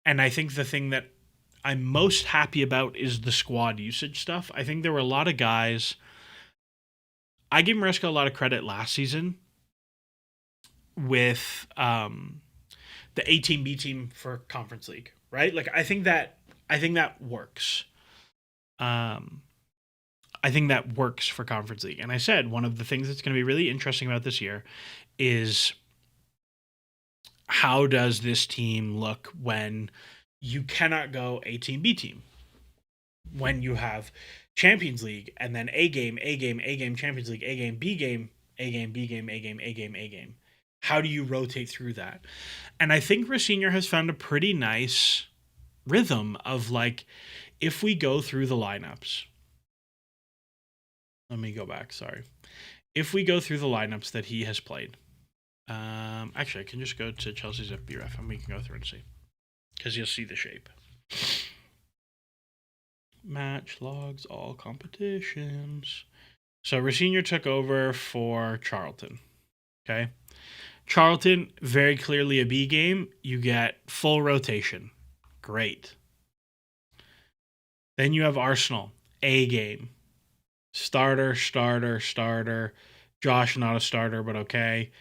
And I think the thing that I'm most happy about is the squad usage stuff. I think there were a lot of guys. I gave Maresca a lot of credit last season with the A team, B team for Conference League, right? Like, I think that works. I think that works for Conference League. And I said one of the things that's going to be really interesting about this year is how does this team look when you cannot go A team, B team? When you have Champions League and then A game, Champions League, A game, B game, A game, B game, A game, A game, A game. How do you rotate through that? And I think Rosenior has found a pretty nice rhythm of like, if we go through the lineups, let me go back. Sorry. If we go through the lineups that he has played, actually, I can just go to Chelsea's FBref and we can go through and see, because you'll see the shape. Match logs, all competitions. So Rosenior took over for Charlton. Okay. Charlton, very clearly a B game. You get full rotation. Great. Then you have Arsenal, A game. Starter. Josh, not a starter, but okay.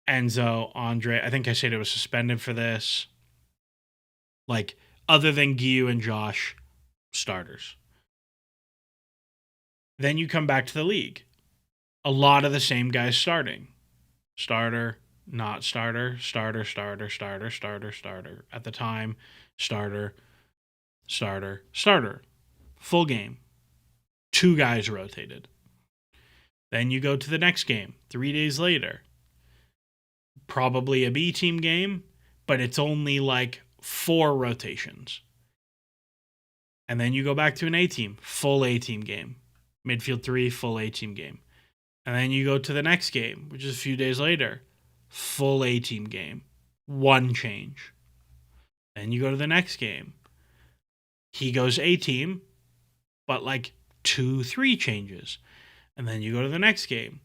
Enzo, Andre. I think I said it was suspended for this. Like, other than Gyu and Josh, starters. Then you come back to the league. A lot of the same guys starting. Starter, not starter, starter, starter, starter, starter, starter. At the time, starter, starter, starter. Full game. 2 guys rotated. Then you go to the next game 3 days later. Probably a B team game, but it's only like 4 rotations. And then you go back to an A team, full A team game. Midfield 3, full A team game. And then you go to the next game, which is a few days later, full A team game, 1 change. Then you go to the next game. He goes A team, but like 2, 3 changes. And then you go to the next game.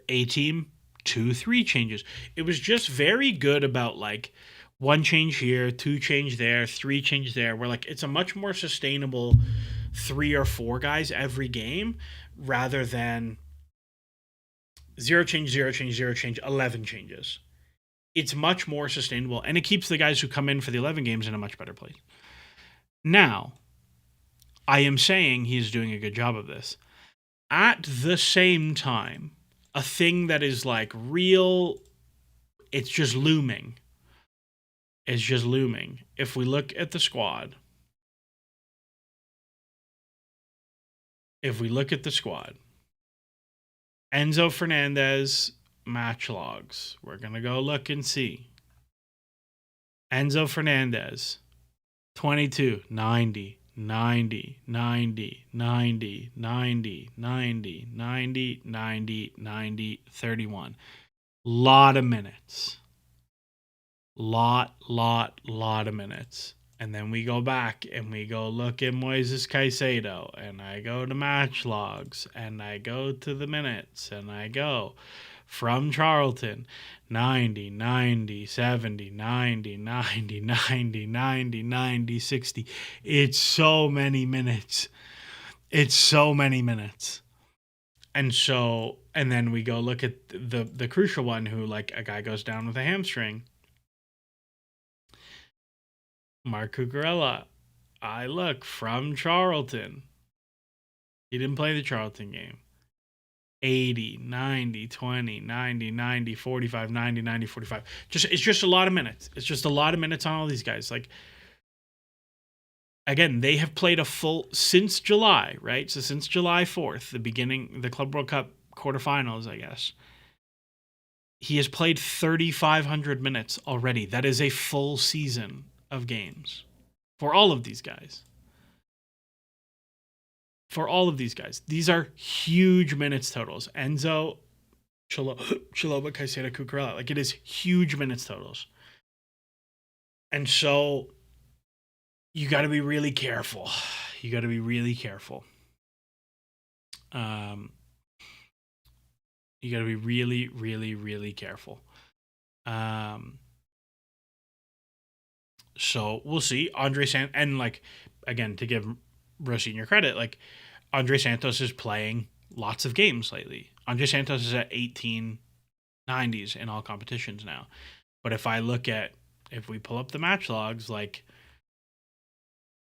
A team, 2, 3 changes. It was just very good about like 1 change here, 2 change there, 3 change there. Where like it's a much more sustainable 3 or 4 guys every game rather than 0 change, 0 change, 0 change, 11 changes. It's much more sustainable, and it keeps the guys who come in for the 11 games in a much better place. Now, I am saying he's doing a good job of this. At the same time, a thing that is like real, it's just looming. It's just looming. If we look at the squad, Enzo Fernandez match logs. We're going to go look and see. Enzo Fernandez, 22, 90, 90, 90, 90, 90, 90, 90, 90, 90, 31. Lot of minutes. Lot of minutes. And then we go back and we go look at Moises Caicedo, and I go to match logs, and I go to the minutes, and I go from Charlton, 90, 90, 70, 90, 90, 90, 90, 90, 60. It's so many minutes. And then we go look at the crucial one who, like, a guy goes down with a hamstring. Mark Cucurella. I look from Charlton. He didn't play the Charlton game. 80, 90, 20, 90, 90, 45, 90, 90, 45. It's just a lot of minutes. It's just a lot of minutes on all these guys. Like, again, they have played a full since July, right? So since July 4th, the Club World Cup quarterfinals, I guess. He has played 3,500 minutes already. That is a full season of games for all of these guys. These are huge minutes totals. Enzo, Chalobah, Caicedo, Cucurella. Like, it is huge minutes totals. And so you got to be really careful. You got to be really careful. You got to be really, really, really careful. So we'll see. And like, again, to give Rosenior credit, like, Andre Santos is playing lots of games lately. Andre Santos is at 1890s in all competitions now. But if we pull up the match logs, like,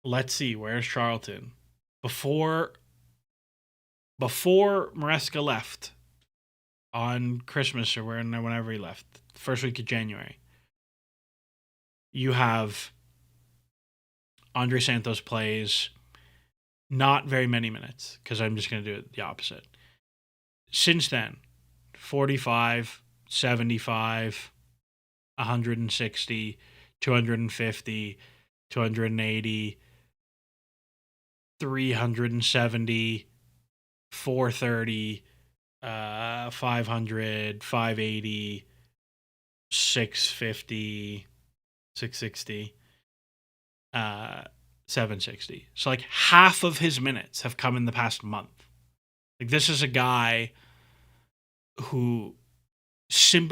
let's see, where's Charlton? Before Maresca left on Christmas or whenever he left, first week of January, you have Andre Santos plays not very many minutes, because I'm just going to do it the opposite. Since then, 45, 75, 160, 250, 280, 370, 430, 500, 580, 650, 660, 760. So like half of his minutes have come in the past month. Like, this is a guy who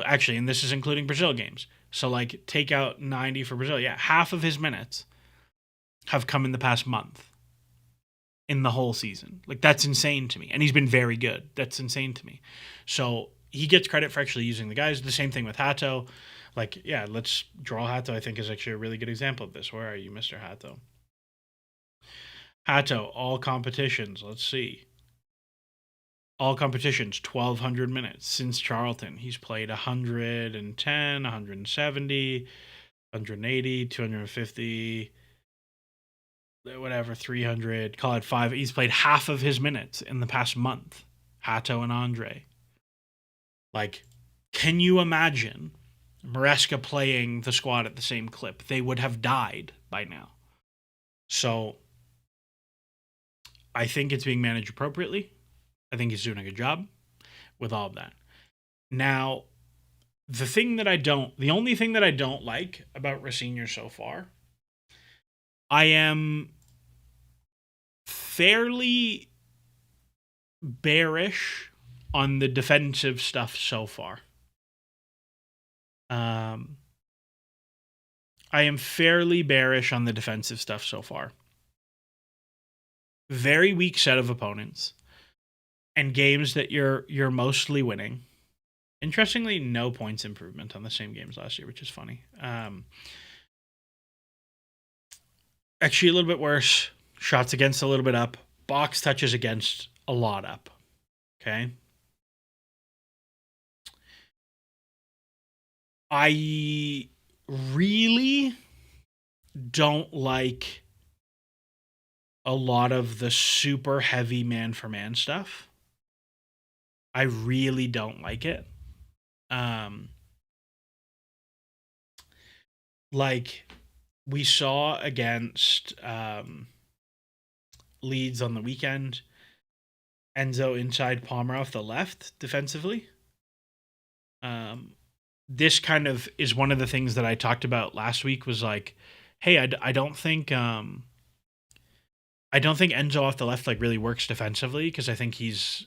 actually, and this is including Brazil games. So like, take out 90 for Brazil. Yeah, half of his minutes have come in the past month in the whole season. Like, that's insane to me. And he's been very good. That's insane to me. So he gets credit for actually using the guys. The same thing with Hato. Like, yeah, let's draw Hato. I think is actually a really good example of this. Where are you, Mr. Hato? Hato, all competitions. Let's see. All competitions, 1,200 minutes since Charlton. He's played 110, 170, 180, 250, whatever, 300. Call it five. He's played half of his minutes in the past month. Hato and Andre. Like, can you imagine Maresca playing the squad at the same clip? They would have died by now. So I think it's being managed appropriately. I think he's doing a good job with all of that. Now, the only thing that I don't like about Rosenior so far, I am fairly bearish on the defensive stuff so far. I am fairly bearish on the defensive stuff so far. Very weak set of opponents and games that you're mostly winning. Interestingly, no points improvement on the same games last year, which is funny. Actually, a little bit worse. Shots against a little bit up. Box touches against a lot up. Okay. I really don't like a lot of the super heavy man for man stuff. I really don't like it. Like we saw against Leeds on the weekend, Enzo inside, Palmer off the left defensively. This kind of is one of the things that I talked about last week was like, hey, I don't think Enzo off the left like really works defensively because I think he's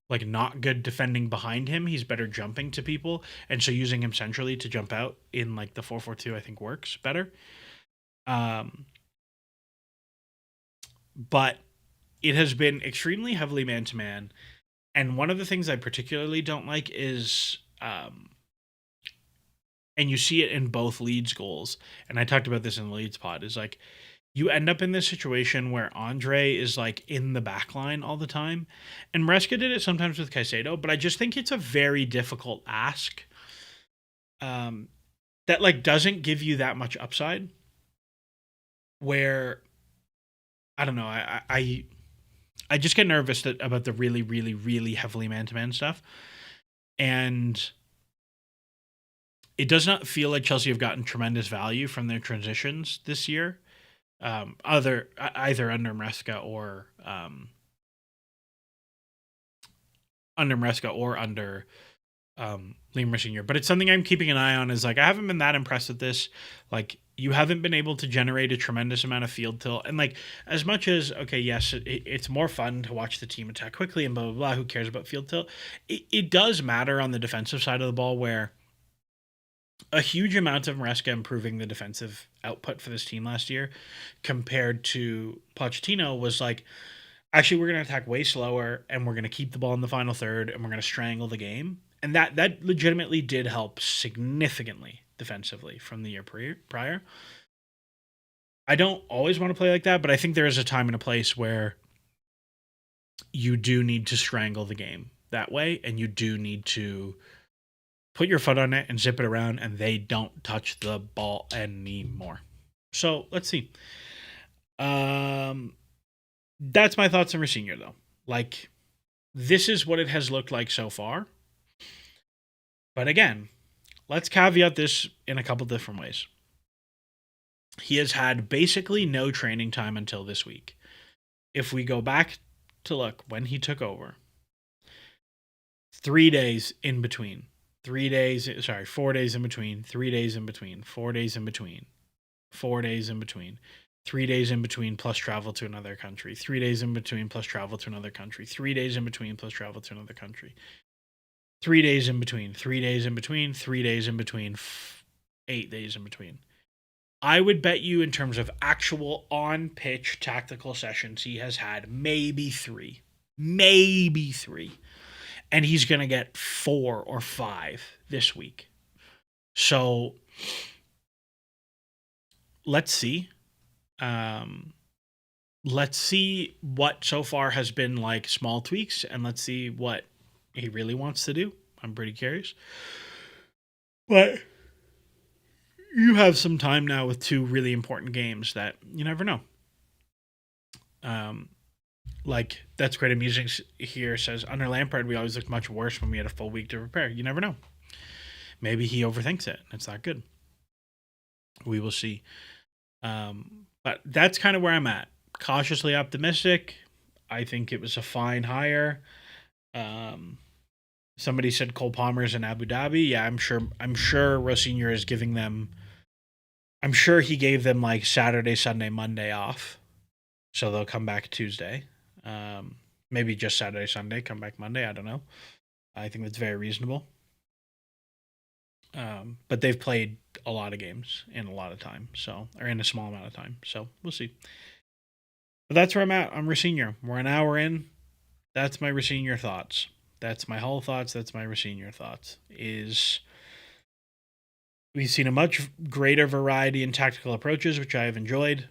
like not good defending behind him. He's better jumping to people, and so using him centrally to jump out in like the 4-4-2 I think works better. But it has been extremely heavily man to man, and one of the things I particularly don't like is and you see it in both Leeds goals, and I talked about this in the Leeds pod, is like you end up in this situation where Andre is like in the back line all the time. And Maresca did it sometimes with Caicedo, but I just think it's a very difficult ask that like doesn't give you that much upside. Where I don't know, I just get nervous about the really, really, really heavily man-to-man stuff. And it does not feel like Chelsea have gotten tremendous value from their transitions this year. Either under Maresca or under Liam Rosenior. But it's something I'm keeping an eye on. Is like I haven't been that impressed with this. Like you haven't been able to generate a tremendous amount of field tilt, and like as much as okay, yes, it's more fun to watch the team attack quickly and blah blah blah. Who cares about field tilt? It does matter on the defensive side of the ball where a huge amount of Maresca improving the defensive output for this team last year compared to Pochettino was like, actually, we're going to attack way slower and we're going to keep the ball in the final third and we're going to strangle the game. And that legitimately did help significantly defensively from the year prior. I don't always want to play like that, but I think there is a time and a place where you do need to strangle the game that way, and you do need to put your foot on it and zip it around, and they don't touch the ball anymore. So let's see. That's my thoughts on Rosenior, though. Like, this is what it has looked like so far. But again, let's caveat this in a couple different ways. He has had basically no training time until this week. If we go back to look when he took over, 3 days in between. 4 days in between, 3 days in between, 4 days in between, 4 days in between, 3 days in between plus travel to another country, 3 days in between plus travel to another country, 3 days in between plus travel to another country, 3 days in between, 3 days in between, 3 days in between, 8 days in between. I would bet you in terms of actual on-pitch tactical sessions, he has had maybe 3. Maybe 3. And he's going to get 4 or 5 this week. So let's see. Um, let's see what so far has been like small tweaks, and let's see what he really wants to do. I'm pretty curious. But you have some time now with two really important games that you never know. Um, like that's great amusing here says under Lampard we always looked much worse when we had a full week to prepare. You never know. Maybe he overthinks it. It's not good. We will see. But that's kind of where I'm at. Cautiously optimistic. I think it was a fine hire. Um, somebody said Cole Palmer's in Abu Dhabi. Yeah, I'm sure. I'm sure Rosenior is giving them. I'm sure he gave them like Saturday, Sunday, Monday off, so they'll come back Tuesday. Um, maybe just Saturday, Sunday, come back Monday. I don't know. I think that's very reasonable. But they've played a lot of games in a lot of time, so or in a small amount of time. So we'll see. But that's where I'm at. I'm Rosenior. We're an hour in. That's my Rosenior thoughts. That's my whole thoughts. That's my Rosenior thoughts. Is we've seen a much greater variety in tactical approaches, which I have enjoyed.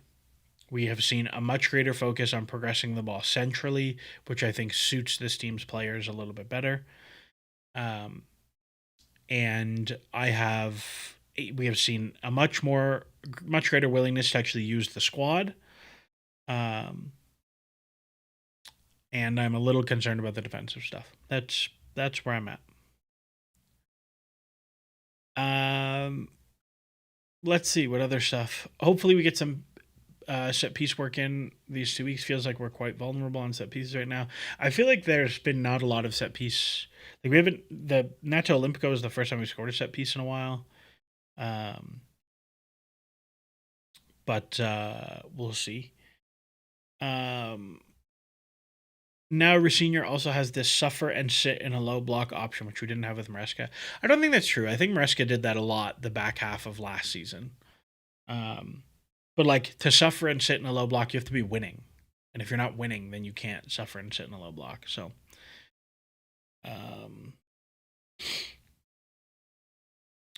We have seen a much greater focus on progressing the ball centrally, which I think suits this team's players a little bit better. Um, and we have seen a much greater willingness to actually use the squad. Um, and I'm a little concerned about the defensive stuff. That's where I'm at. Um, let's see what other stuff. Hopefully, we get some set piece work in these 2 weeks. Feels like we're quite vulnerable on set pieces right now. I feel like there's been not a lot of set piece. Like we haven't. The Nato Olympico is the first time we scored a set piece in a while. Um, but we'll see. Um, now Rosenior also has this suffer and sit in a low block option, which we didn't have with Maresca. I don't think that's true. I think Maresca did that a lot the back half of last season. Um, but like to suffer and sit in a low block, you have to be winning. And if you're not winning, then you can't suffer and sit in a low block. So um,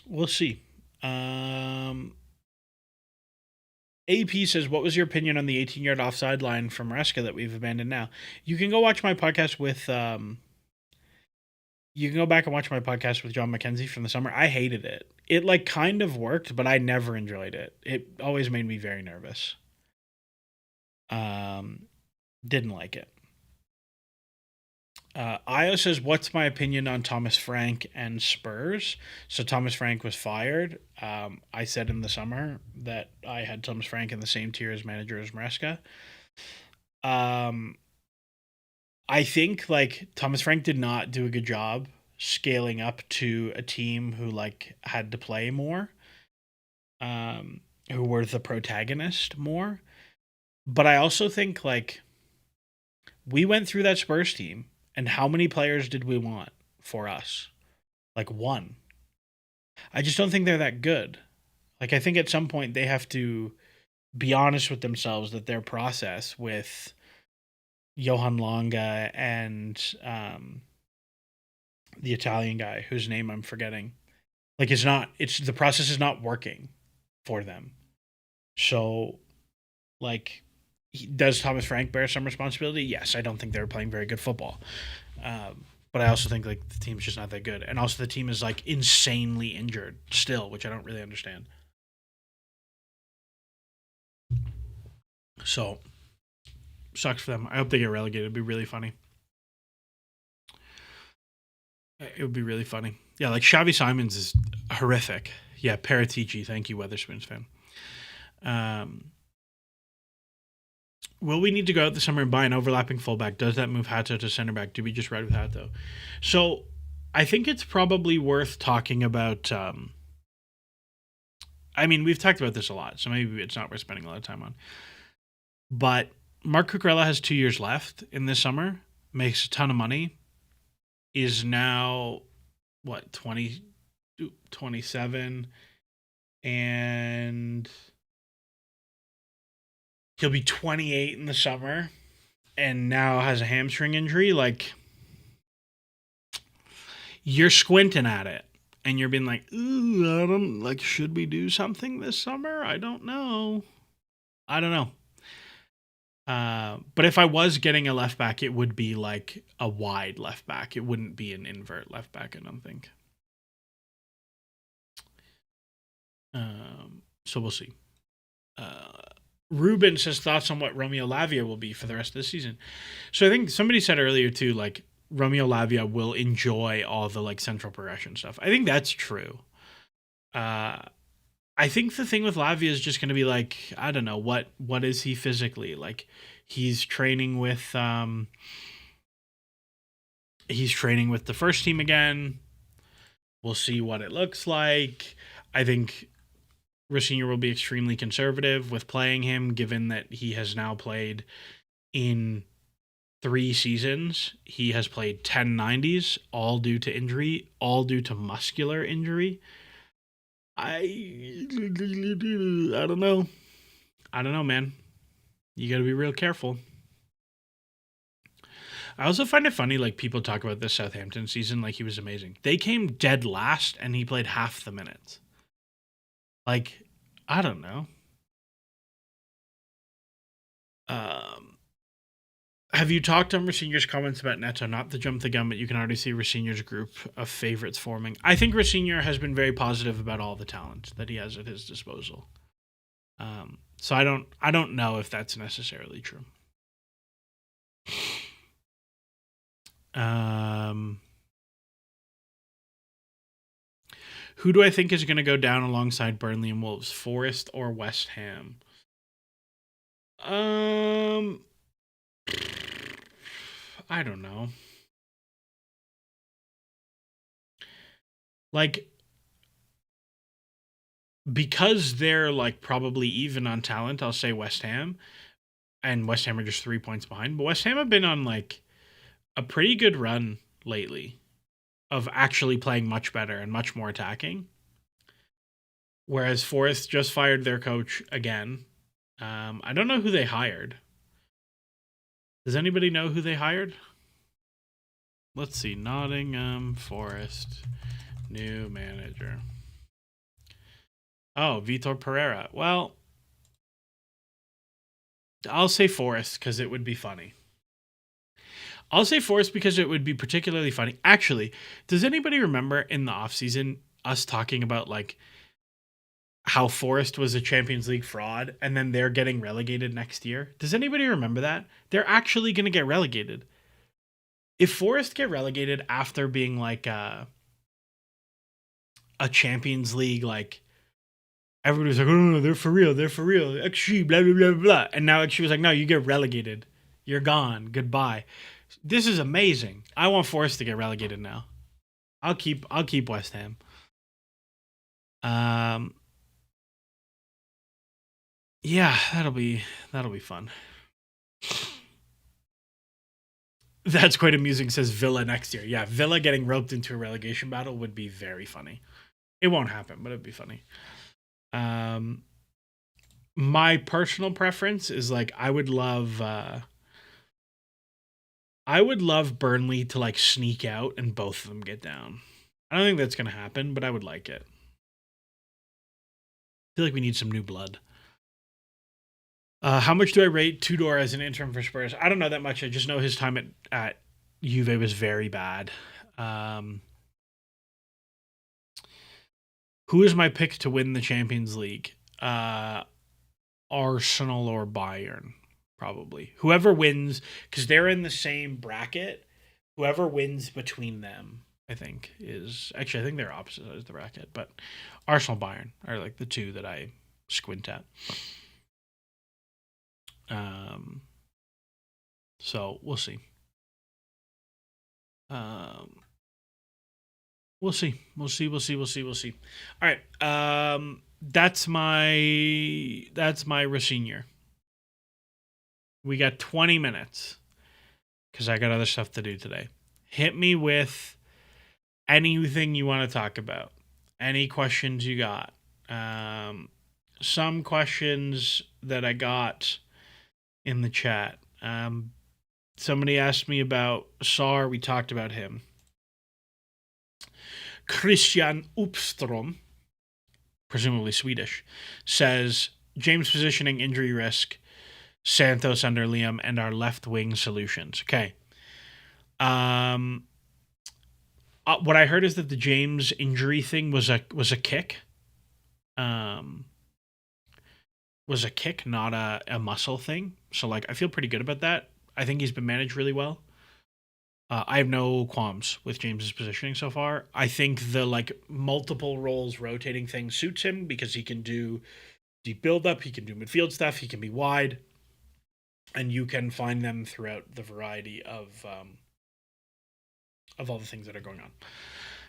we'll see. AP says, "What was your opinion on the 18-yard offside line from Maresca that we've abandoned now?" You can go watch my podcast with. You can go back and watch my podcast with John McKenzie from the summer. I hated it. It like kind of worked, but I never enjoyed it. It always made me very nervous. Didn't like it. Io says, "What's my opinion on Thomas Frank and Spurs?" So Thomas Frank was fired. I said in the summer that I had Thomas Frank in the same tier as manager as Maresca. I think like Thomas Frank did not do a good job scaling up to a team who like had to play more, who were the protagonist more. But I also think like we went through that Spurs team, and how many players did we want for us? Like one. I just don't think they're that good. Like I think at some point they have to be honest with themselves that their process with Johan Longa and the Italian guy whose name I'm forgetting, like it's the process is not working for them. So like does Thomas Frank bear some responsibility? Yes, I don't think they were playing very good football. But I also think like the team's just not that good. And also the team is like insanely injured still, which I don't really understand. So sucks for them. I hope they get relegated. It'd be really funny. It would be really funny. Yeah, like Xavi Simons is horrific. Yeah, Paratici. Thank you, Weatherspoons fan. Will we need to go out this summer and buy an overlapping fullback? Does that move Hato to center back? Do we just ride with Hato? So I think it's probably worth talking about. I mean, we've talked about this a lot, so maybe it's not worth spending a lot of time on. But Mark Cucurella has 2 years left in this summer, makes a ton of money, is now, what, 20, 27, and he'll be 28 in the summer, and now has a hamstring injury. Like, you're squinting at it. and you're being like, ooh, I don't like. Should we do something this summer? I don't know. I don't know. But if I was getting a left back, it would be like a wide left back. It wouldn't be an invert left back, I don't think. So we'll see. Ruben says thoughts on what Romeo Lavia will be for the rest of the season. So I think somebody said earlier too, like Romeo Lavia will enjoy all the like central progression stuff. I think that's true. I think the thing with Lavia is just going to be like, I don't know, what is he physically? Like he's training with the first team again. We'll see what it looks like. I think Rosenior will be extremely conservative with playing him, given that he has now played in 3 seasons. He has played 10 90s, all due to injury, all due to muscular injury. I don't know. I don't know, man. You got to be real careful. I also find it funny, like, people talk about this Southampton season like he was amazing. They came dead last, and he played half the minutes. Like, I don't know. Have you talked on Rosenior's comments about Neto? Not to jump the gun, but you can already see Rosenior's group of favorites forming. I think Rosenior has been very positive about all the talent that he has at his disposal. So I don't know if that's necessarily true. Who do I think is going to go down alongside Burnley and Wolves? Forest or West Ham? I don't know. Like, because they're like probably even on talent, I'll say West Ham. And West Ham are just 3 points behind. But West Ham have been on like a pretty good run lately of actually playing much better and much more attacking. Whereas Forest just fired their coach again. I don't know who they hired. Does anybody know who they hired? Let's see. Nottingham Forest, new manager. Oh, Vitor Pereira. Well, I'll say Forest because it would be funny. I'll say Forest because it would be particularly funny. Actually, does anybody remember in the offseason us talking about like how Forest was a Champions League fraud and then they're getting relegated next year? Does anybody remember that? They're actually going to get relegated. If Forest get relegated after being like a Champions League, like everybody's like, oh no, they're for real, XG, blah blah blah blah, and now XG was like, no, you get relegated, you're gone, goodbye. This is amazing. I want Forest to get relegated now. I'll keep West Ham. Yeah, that'll be fun. That's quite amusing, says Villa next year. Yeah, Villa getting roped into a relegation battle would be very funny. It won't happen, but it'd be funny. My personal preference is like I would love Burnley to like sneak out and both of them get down. I don't think that's gonna happen, but I would like it. I feel like we need some new blood. How much do I rate Tudor as an interim for Spurs? I don't know that much. I just know his time at Juve was very bad. Who is my pick to win the Champions League? Arsenal or Bayern, probably. Whoever wins, because they're in the same bracket. Whoever wins between them, I think, is... Actually, I think they're opposite sides of the bracket, but Arsenal, Bayern are like the two that I squint at. So we'll see. We'll see. All right. That's my Rosenior. We got 20 minutes because I got other stuff to do today. Hit me with anything you want to talk about. Any questions you got. Some questions that I got in the chat. Somebody asked me about Sarr. We talked about him. Christian Upstrom, presumably Swedish, says James positioning, injury risk, Santos under Liam, and our left wing solutions. Okay. What I heard is that the James injury thing was a kick. Um, was a kick, not a muscle thing. So like, I feel pretty good about that. I think he's been managed really well. I have no qualms with James's positioning so far. I think the like multiple roles rotating thing suits him because he can do deep build up, he can do midfield stuff, he can be wide, and you can find them throughout the variety of all the things that are going on.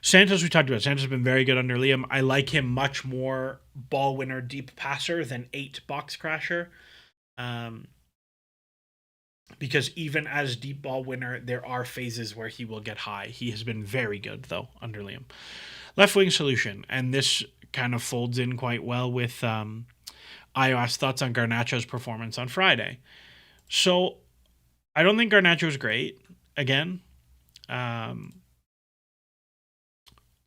Santos, we talked about. Santos has been very good under Liam. I like him much more ball winner, deep passer than 8 box crasher. Because even as deep ball winner, there are phases where he will get high. He has been very good, though, under Liam. Left wing solution. And this kind of folds in quite well with iOS thoughts on Garnacho's performance on Friday. So I don't think Garnacho is great. Again,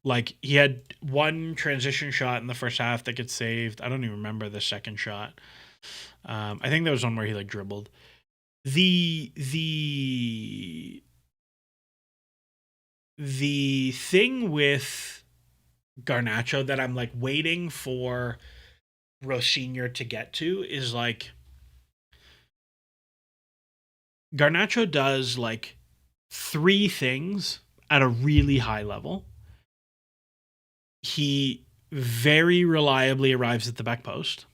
like he had one transition shot in the first half that gets saved. I don't even remember the second shot. I think there was one where he like dribbled. The thing with Garnacho that I'm like waiting for Rosenior to get to is like Garnacho does like 3 things at a really high level. He very reliably arrives at the back post.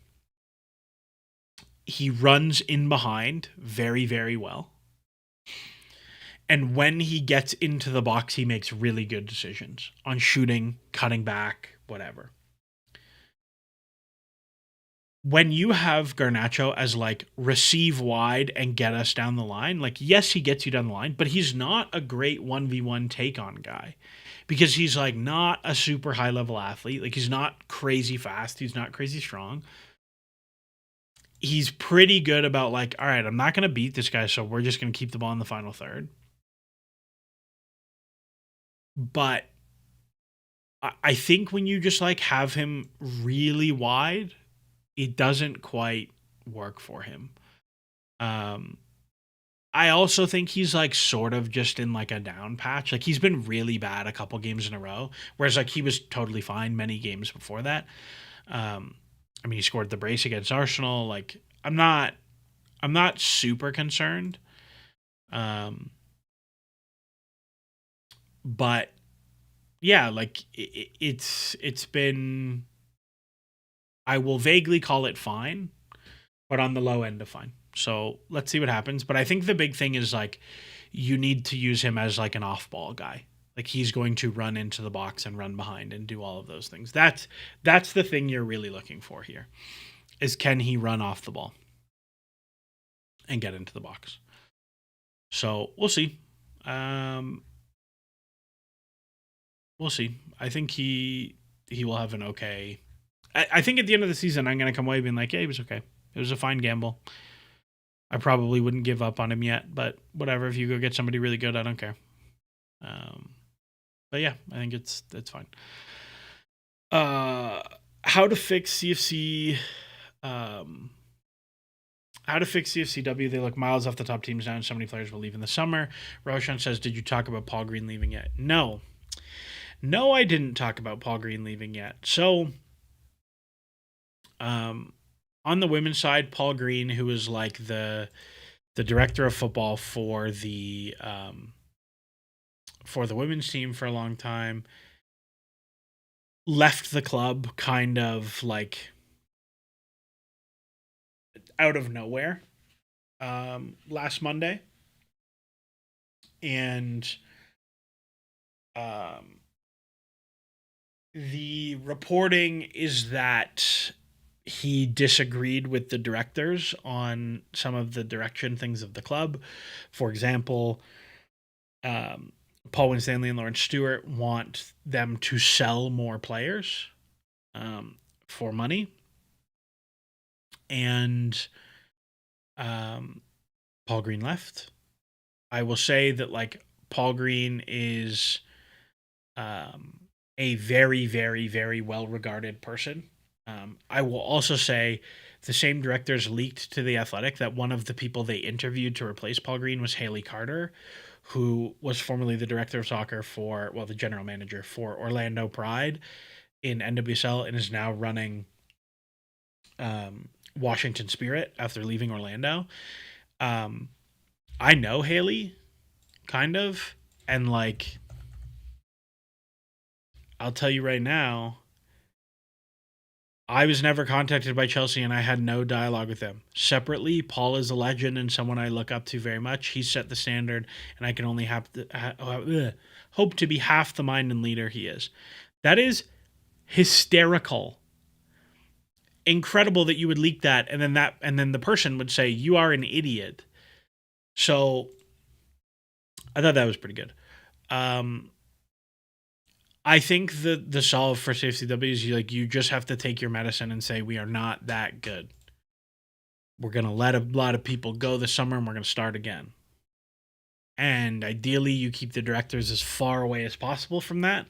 He runs in behind very, very well. And when he gets into the box, he makes really good decisions on shooting, cutting back, whatever. When you have Garnacho as like receive wide and get us down the line, like yes, he gets you down the line, but he's not a great 1v1 take on guy because he's like not a super high level athlete. Like he's not crazy fast. He's not crazy strong. He's pretty good about like, all right, I'm not going to beat this guy. So we're just going to keep the ball in the final third. But I think when you just like have him really wide, it doesn't quite work for him. I also think he's like sort of just in like a down patch. Like he's been really bad a couple games in a row, whereas like he was totally fine many games before that. I mean, he scored the brace against Arsenal. Like I'm not super concerned. But yeah, like it's been. I will vaguely call it fine, but on the low end of fine. So let's see what happens. But I think the big thing is like you need to use him as like an off ball guy. Like he's going to run into the box and run behind and do all of those things. That's the thing you're really looking for here. Is can he run off the ball and get into the box? So we'll see. We'll see. I think he will have an okay. I think at the end of the season, I'm going to come away being like, yeah, he was okay. It was a fine gamble. I probably wouldn't give up on him yet, but whatever. If you go get somebody really good, I don't care. But yeah, I think it's fine. How to fix CFC? How to fix CFCW? They look miles off the top teams now, and so many players will leave in the summer. Roshan says, "Did you talk about Paul Green leaving yet?" No, I didn't talk about Paul Green leaving yet. So, on the women's side, Paul Green, who is like the director of football for the women's team for a long time, left the club kind of like out of nowhere last Monday. And the reporting is that he disagreed with the directors on some of the direction things of the club. For example, Paul Winstanley and Lawrence Stewart want them to sell more players for money. And Paul Green left. I will say that like Paul Green is a very, very, very well regarded person. I will also say the same directors leaked to The Athletic that one of the people they interviewed to replace Paul Green was Haley Carter, who was formerly the director of soccer for, well, the general manager for Orlando Pride in NWSL and is now running Washington Spirit after leaving Orlando. Um, I know Haley, kind of, and like, I'll tell you right now, I was never contacted by Chelsea and I had no dialogue with them. Separately, Paul is a legend and someone I look up to very much. He set the standard, and I can only hope to be half the mind and leader he is. That is hysterical. Incredible that you would leak that, and then the person would say you are an idiot. So I thought that was pretty good. Um, I think the solve for CFCW is you just have to take your medicine and say we are not that good. We're gonna let a lot of people go this summer and we're gonna start again. And ideally, you keep the directors as far away as possible from that.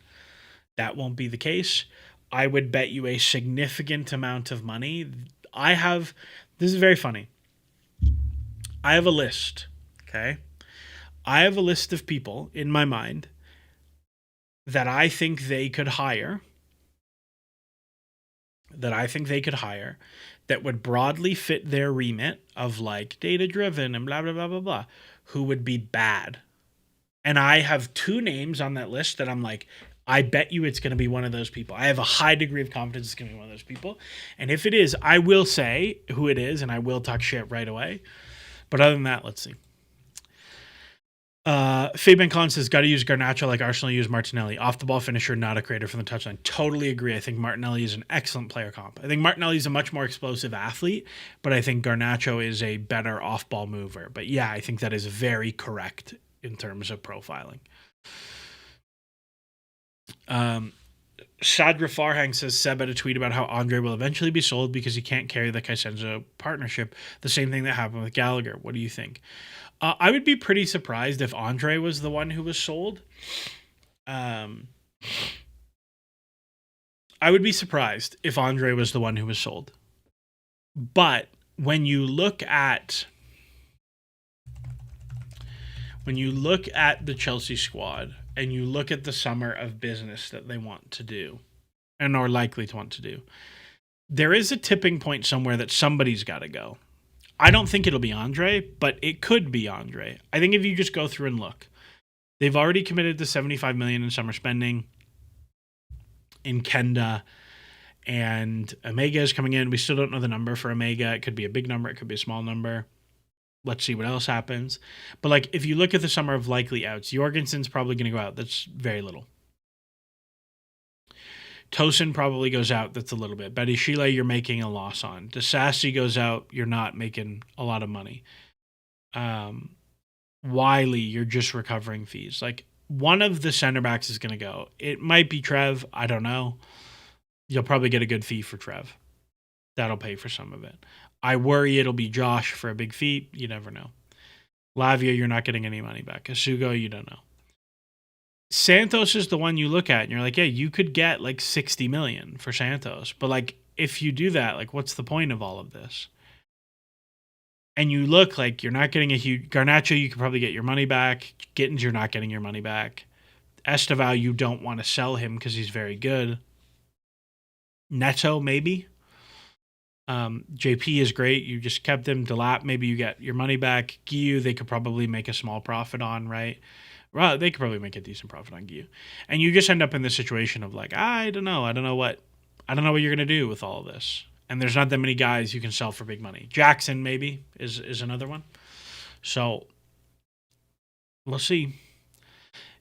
That won't be the case. I would bet you a significant amount of money. I have, this is very funny. I have a list, okay? I have a list of people in my mind that I think they could hire, that would broadly fit their remit of like data driven and blah, blah, blah, blah, blah, who would be bad. And I have two names on that list that I'm like, I bet you it's going to be one of those people. I have a high degree of confidence it's going to be one of those people. And if it is, I will say who it is and I will talk shit right away. But other than that, let's see. Fabian Collins says, got to use Garnacho like Arsenal used Martinelli. Off the ball finisher, not a creator from the touchline. Totally agree. I think Martinelli is an excellent player comp. I think Martinelli is a much more explosive athlete, but I think Garnacho is a better off ball mover. But yeah, I think that is very correct in terms of profiling. Sadra Farhang says Seb had a tweet about how Andre will eventually be sold because he can't carry the Kaisenzo partnership. The same thing that happened with Gallagher. What do you think? I would be pretty surprised if Andre was the one who was sold. I would be surprised if Andre was the one who was sold. But when you look at the Chelsea squad and you look at the summer of business that they want to do and are likely to want to do, there is a tipping point somewhere that somebody's got to go. I don't think it'll be Andre, but it could be Andre. I think if you just go through and look, they've already committed to $75 million in summer spending in Kenda, and Omega is coming in. We still don't know the number for Omega. It could be a big number. It could be a small number. Let's see what else happens. But like, if you look at the summer of likely outs, Jorgensen's probably going to go out. That's very little. Tosin probably goes out. That's a little bit. Betty Sheila, you're making a loss on. DeSassi goes out. You're not making a lot of money. Wiley, you're just recovering fees. Like, one of the center backs is going to go. It might be Trev. I don't know. You'll probably get a good fee for Trev. That'll pay for some of it. I worry it'll be Josh for a big fee. You never know. Lavia, you're not getting any money back. Asugo, you don't know. Santos is the one you look at and you're like, yeah, you could get like 60 million for Santos. But like, if you do that, like, what's the point of all of this? And you look like you're not getting a huge Garnacho, you could probably get your money back. Gittins, you're not getting your money back. Esteval, you don't want to sell him because he's very good. Neto, maybe. JP is great. You just kept him. Delap, maybe you get your money back. Giu, they could probably make a small profit on, right? Well, they could probably make a decent profit on Giu. And you just end up in this situation of like, I don't know what you're gonna do with all of this. And there's not that many guys you can sell for big money. Jackson maybe is another one. So we'll see.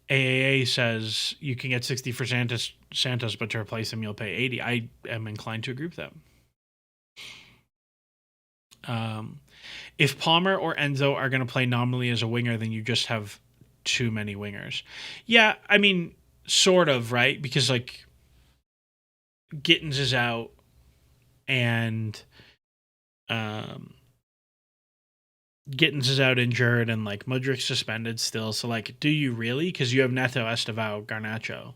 AAA says you can get 60 for Santos, but to replace him you'll pay 80. I am inclined to agree with that. If Palmer or Enzo are going to play nominally as a winger, then you just have too many wingers. Yeah, I mean, sort of, right? Because like Gittins is out and Gittins is out injured and like Mudrik's suspended still. So like, do you really? Because you have Neto, Estevao, Garnacho.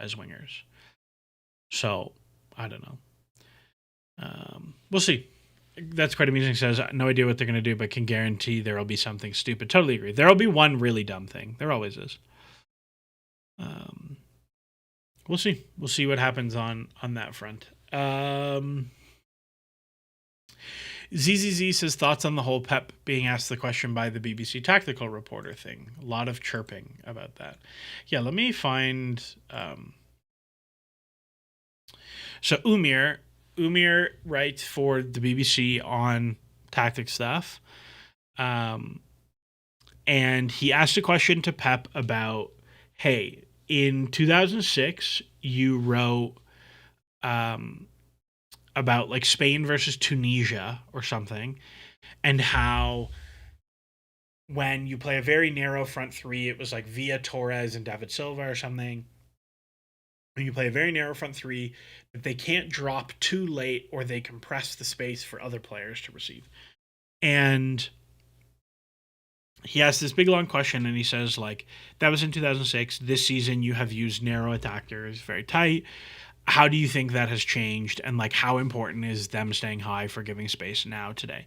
as wingers. So I don't know. We'll see. That's quite amusing. Says no idea what they're going to do, but can guarantee there will be something stupid. Totally agree. There will be one really dumb thing. There always is. We'll see. We'll see what happens on that front. ZZZ says thoughts on the whole Pep being asked the question by the BBC tactical reporter thing. A lot of chirping about that. Yeah, let me find. So Umir writes for the BBC on tactic stuff, and he asked a question to Pep about, hey, in 2006 you wrote about like Spain versus Tunisia or something, and how when you play a very narrow front three, it was like Villa, Torres, and David Silva or something. When you play a very narrow front three, that they can't drop too late or they compress the space for other players to receive. And he asks this big long question, and he says, like, that was in 2006. This season you have used narrow attackers, very tight. How do you think that has changed? And like, how important is them staying high for giving space now today?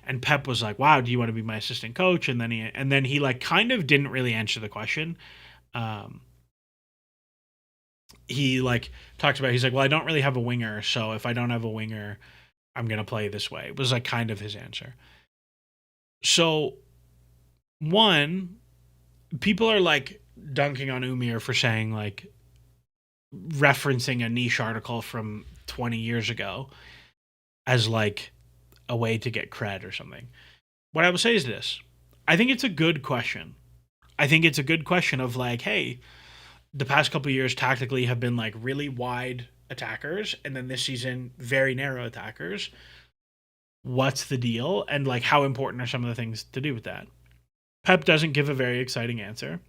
And Pep was like, wow, do you want to be my assistant coach? And then he like kind of didn't really answer the question. He like talks about, he's like, well, I don't really have a winger. So if I don't have a winger, I'm going to play this way. It was like kind of his answer. So one, people are like dunking on Umir for saying like, referencing a niche article from 20 years ago as like a way to get cred or something. What I will say is this. I think it's a good question. I think it's a good question of like, hey, the past couple of years tactically have been like really wide attackers, and then this season very narrow attackers. What's the deal? And like, how important are some of the things to do with that? Pep doesn't give a very exciting answer.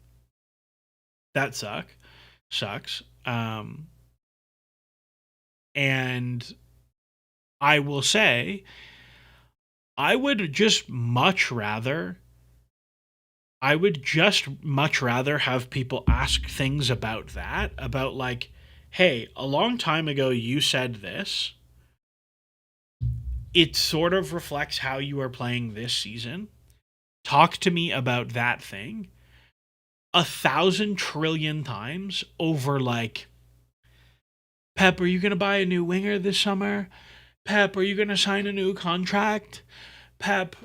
That sucks. And I will say, I would just much rather have people ask things about that, about like, hey, a long time ago you said this. It sort of reflects how you are playing this season. Talk to me about that thing 1,000 trillion times over like, Pep, are you going to buy a new winger this summer? Pep, are you going to sign a new contract? Pep,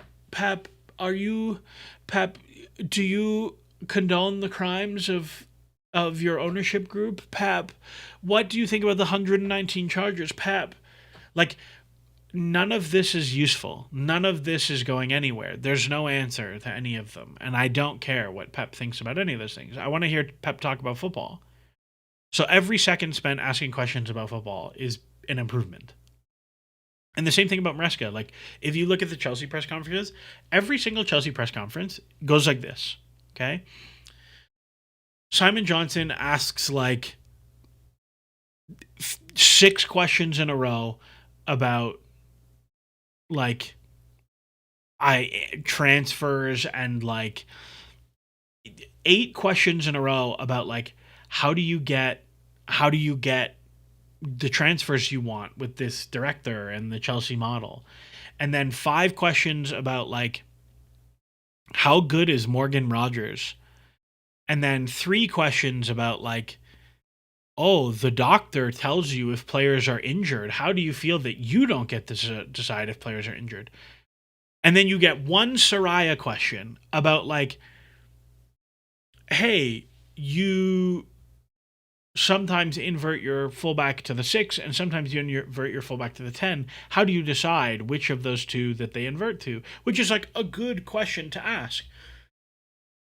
do you condone the crimes of your ownership group? Pep, what do you think about the 119 Chargers? Pep, like, none of this is useful. None of this is going anywhere. There's no answer to any of them. And I don't care what Pep thinks about any of those things. I want to hear Pep talk about football. So every second spent asking questions about football is an improvement. And the same thing about Maresca. Like, if you look at the Chelsea press conferences, every single Chelsea press conference goes like this, okay? Simon Johnson asks, like, 6 questions in a row about, like, transfers, and, like, 8 questions in a row about, like, how do you get the transfers you want with this director and the Chelsea model? And then 5 questions about like, how good is Morgan Rogers? And then 3 questions about like, oh, the doctor tells you if players are injured. How do you feel that you don't get to decide if players are injured? And then you get one Soraya question about like, hey, you sometimes invert your fullback to the 6 and sometimes you invert your fullback to the 10. How do you decide which of those two that they invert to? Which is like a good question to ask.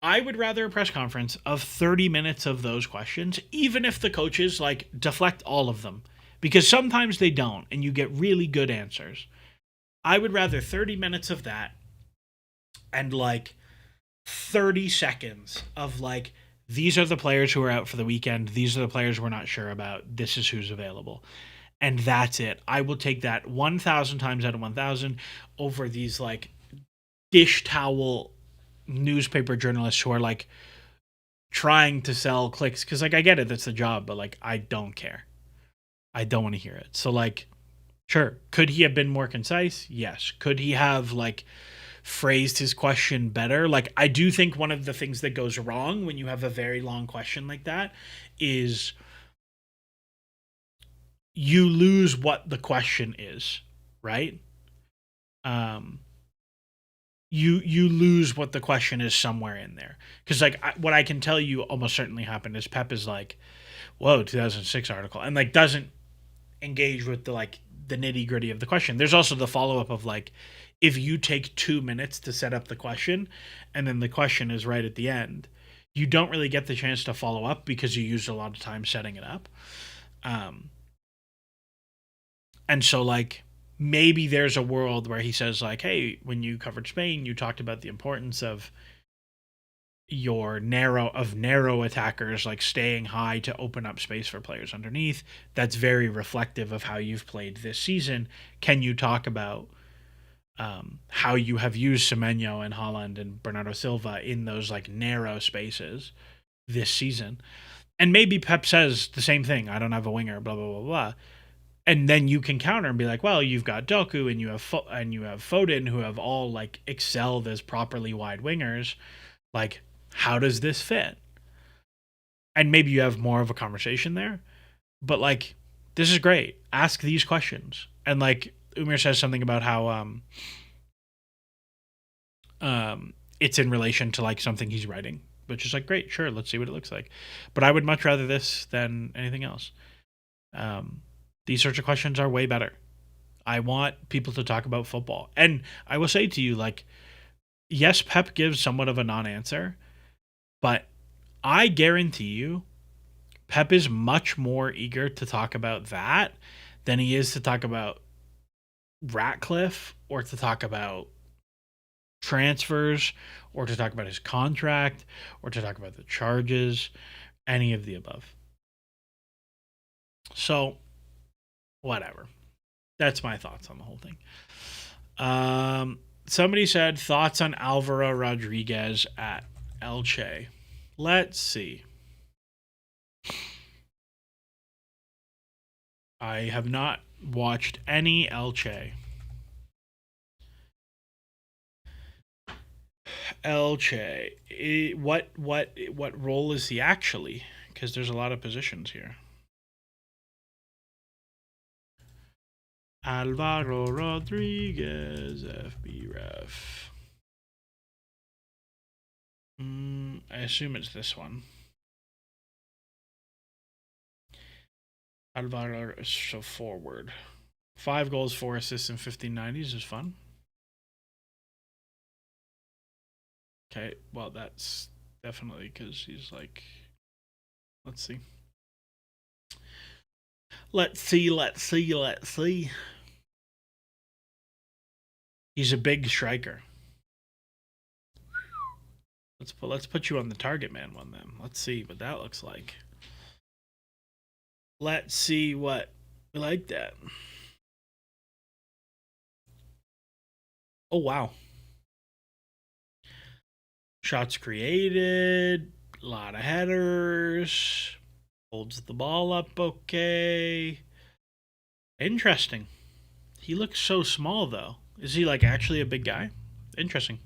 I would rather a press conference of 30 minutes of those questions, even if the coaches like deflect all of them, because sometimes they don't and you get really good answers. I would rather 30 minutes of that and like 30 seconds of like, these are the players who are out for the weekend. These are the players we're not sure about. This is who's available. And that's it. I will take that 1,000 times out of 1,000 over these like dish towel newspaper journalists who are like trying to sell clicks because like I get it, that's the job, but like I don't care. I don't want to hear it. So like, sure, could he have been more concise? Yes. Could he have like phrased his question better? Like I do think one of the things that goes wrong when you have a very long question like that is you lose what the question is, right? Um, you lose what the question is somewhere in there because like what I can tell you almost certainly happened is Pep is like, whoa, 2006 article, and like doesn't engage with the like the nitty gritty of the question. There's also the follow up of like, if you take 2 minutes to set up the question, and then the question is right at the end, you don't really get the chance to follow up because you used a lot of time setting it up. Um, and so like maybe there's a world where he says like, hey, when you covered Spain, you talked about the importance of your narrow attackers like staying high to open up space for players underneath. That's very reflective of how you've played this season. Can you talk about how you have used Semenyo and Holland and Bernardo Silva in those like narrow spaces this season? And maybe Pep says the same thing. I don't have a winger, blah blah blah blah. And then you can counter and be like, well, you've got Doku and you have Foden who have all like excelled as properly wide wingers. Like, how does this fit? And maybe you have more of a conversation there. But like, this is great. Ask these questions. And like Umir says something about how it's in relation to like something he's writing, which is like great, sure, let's see what it looks like. But I would much rather this than anything else. These sorts of questions are way better. I want people to talk about football. And I will say to you, like, yes, Pep gives somewhat of a non-answer, but I guarantee you Pep is much more eager to talk about that than he is to talk about Ratcliffe or to talk about transfers or to talk about his contract or to talk about the charges, any of the above. So, whatever. That's my thoughts on the whole thing. Somebody said thoughts on Alvaro Rodriguez at Elche. Let's see. I have not watched any Elche. Elche. What role is he actually? Because there's a lot of positions here. Alvaro Rodriguez, FB I assume it's this one. Alvaro is so forward. 5 goals, 4 assists, and 1590s is fun. Okay, well, that's definitely because he's like. Let's see. Let's see. He's a big striker. Let's put you on the target man one then. Let's see what that looks like. Let's see what we like that. Oh wow. Shots created, a lot of headers, holds the ball up okay. Interesting. He looks so small though. Is he like actually a big guy? Interesting.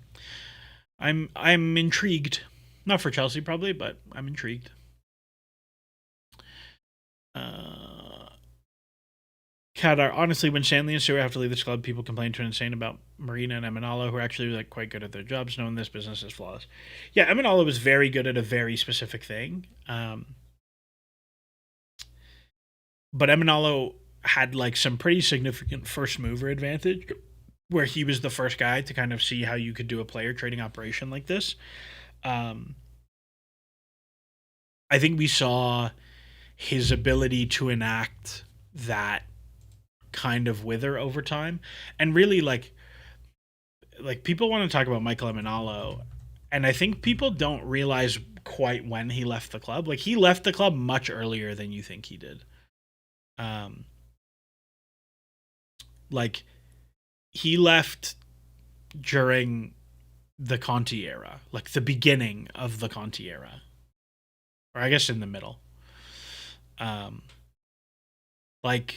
I'm intrigued. Not for Chelsea probably, but I'm intrigued. Kadar, honestly, when Stanley and Stewart have to leave this club, people complain to insane about Marina and Emanalo, who are actually like quite good at their jobs, knowing this business is flawless. Yeah, Emanalo was very good at a very specific thing. But Emanalo had like some pretty significant first mover advantage where he was the first guy to kind of see how you could do a player trading operation like this. I think we saw his ability to enact that kind of wither over time, and really like people want to talk about Michael Emenalo, and I think people don't realize quite when he left the club. Like he left the club much earlier than you think he did. Like he left during the Conti era, like the beginning of the Conti era. or I guess in the middle. Um, like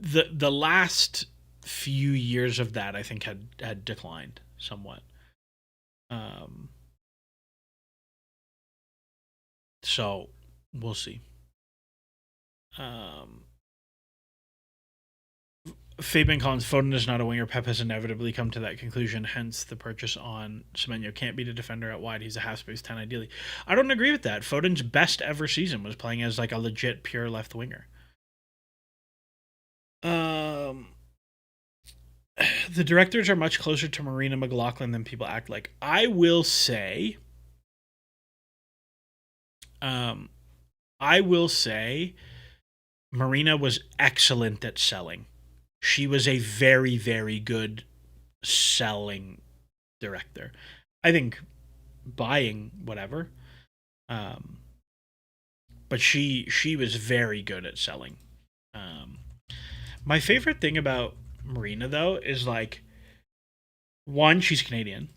the last few years of that, I think had declined somewhat. Um, so we'll see. Um, Fabian Collins, Foden is not a winger. Pep has inevitably come to that conclusion. Hence, the purchase on Semenyo. Can't beat a defender out wide. He's a half space 10 ideally. I don't agree with that. Foden's best ever season was playing as like a legit pure left winger. Um, the directors are much closer to Marina McLaughlin than people act like. I will say, um, I will say, Marina was excellent at selling. She was a very, very good selling director. I think buying whatever, um, but she was very good at selling. Um, my favorite thing about Marina though is like one, she's Canadian,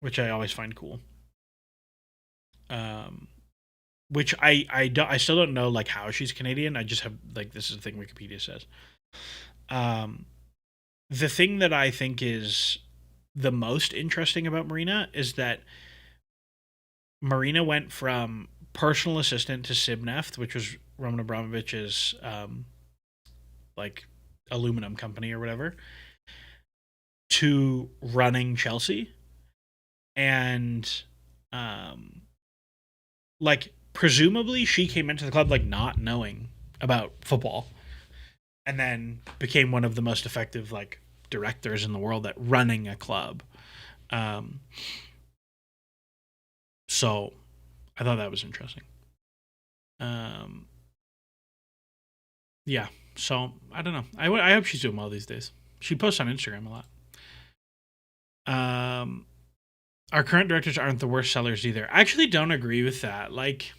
which I always find cool. Um, which I still don't know like how she's Canadian. I just have like this is the thing Wikipedia says. Um, the thing that I think is the most interesting about Marina is that Marina went from personal assistant to Sibneft, which was Roman Abramovich's like aluminum company or whatever, to running Chelsea, and um, like presumably she came into the club like not knowing about football, and then became one of the most effective like directors in the world at running a club. Um, so I thought that was interesting. Um, yeah. So I don't know. I hope she's doing well these days. She posts on Instagram a lot. Um, our current directors aren't the worst sellers either. I actually don't agree with that. Like,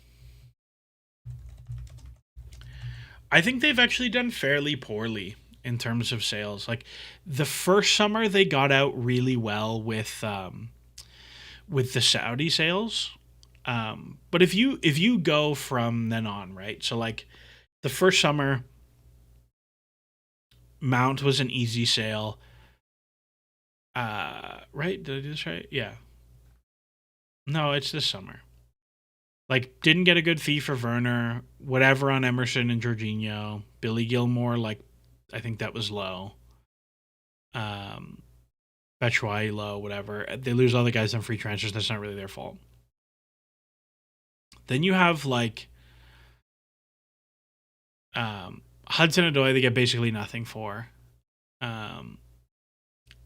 I think they've actually done fairly poorly in terms of sales. Like, the first summer they got out really well with the Saudi sales. But if you go from then on, right? So like the first summer, Mount was an easy sale. Right? Did I do this right? Yeah. No, it's this summer. Like, didn't get a good fee for Werner. Whatever on Emerson and Jorginho. Billy Gilmore, like, I think that was low. Um, Batshuayi low, whatever. They lose all the guys on free transfers. That's not really their fault. Then you have like Hudson Odoi. They get basically nothing for. Um,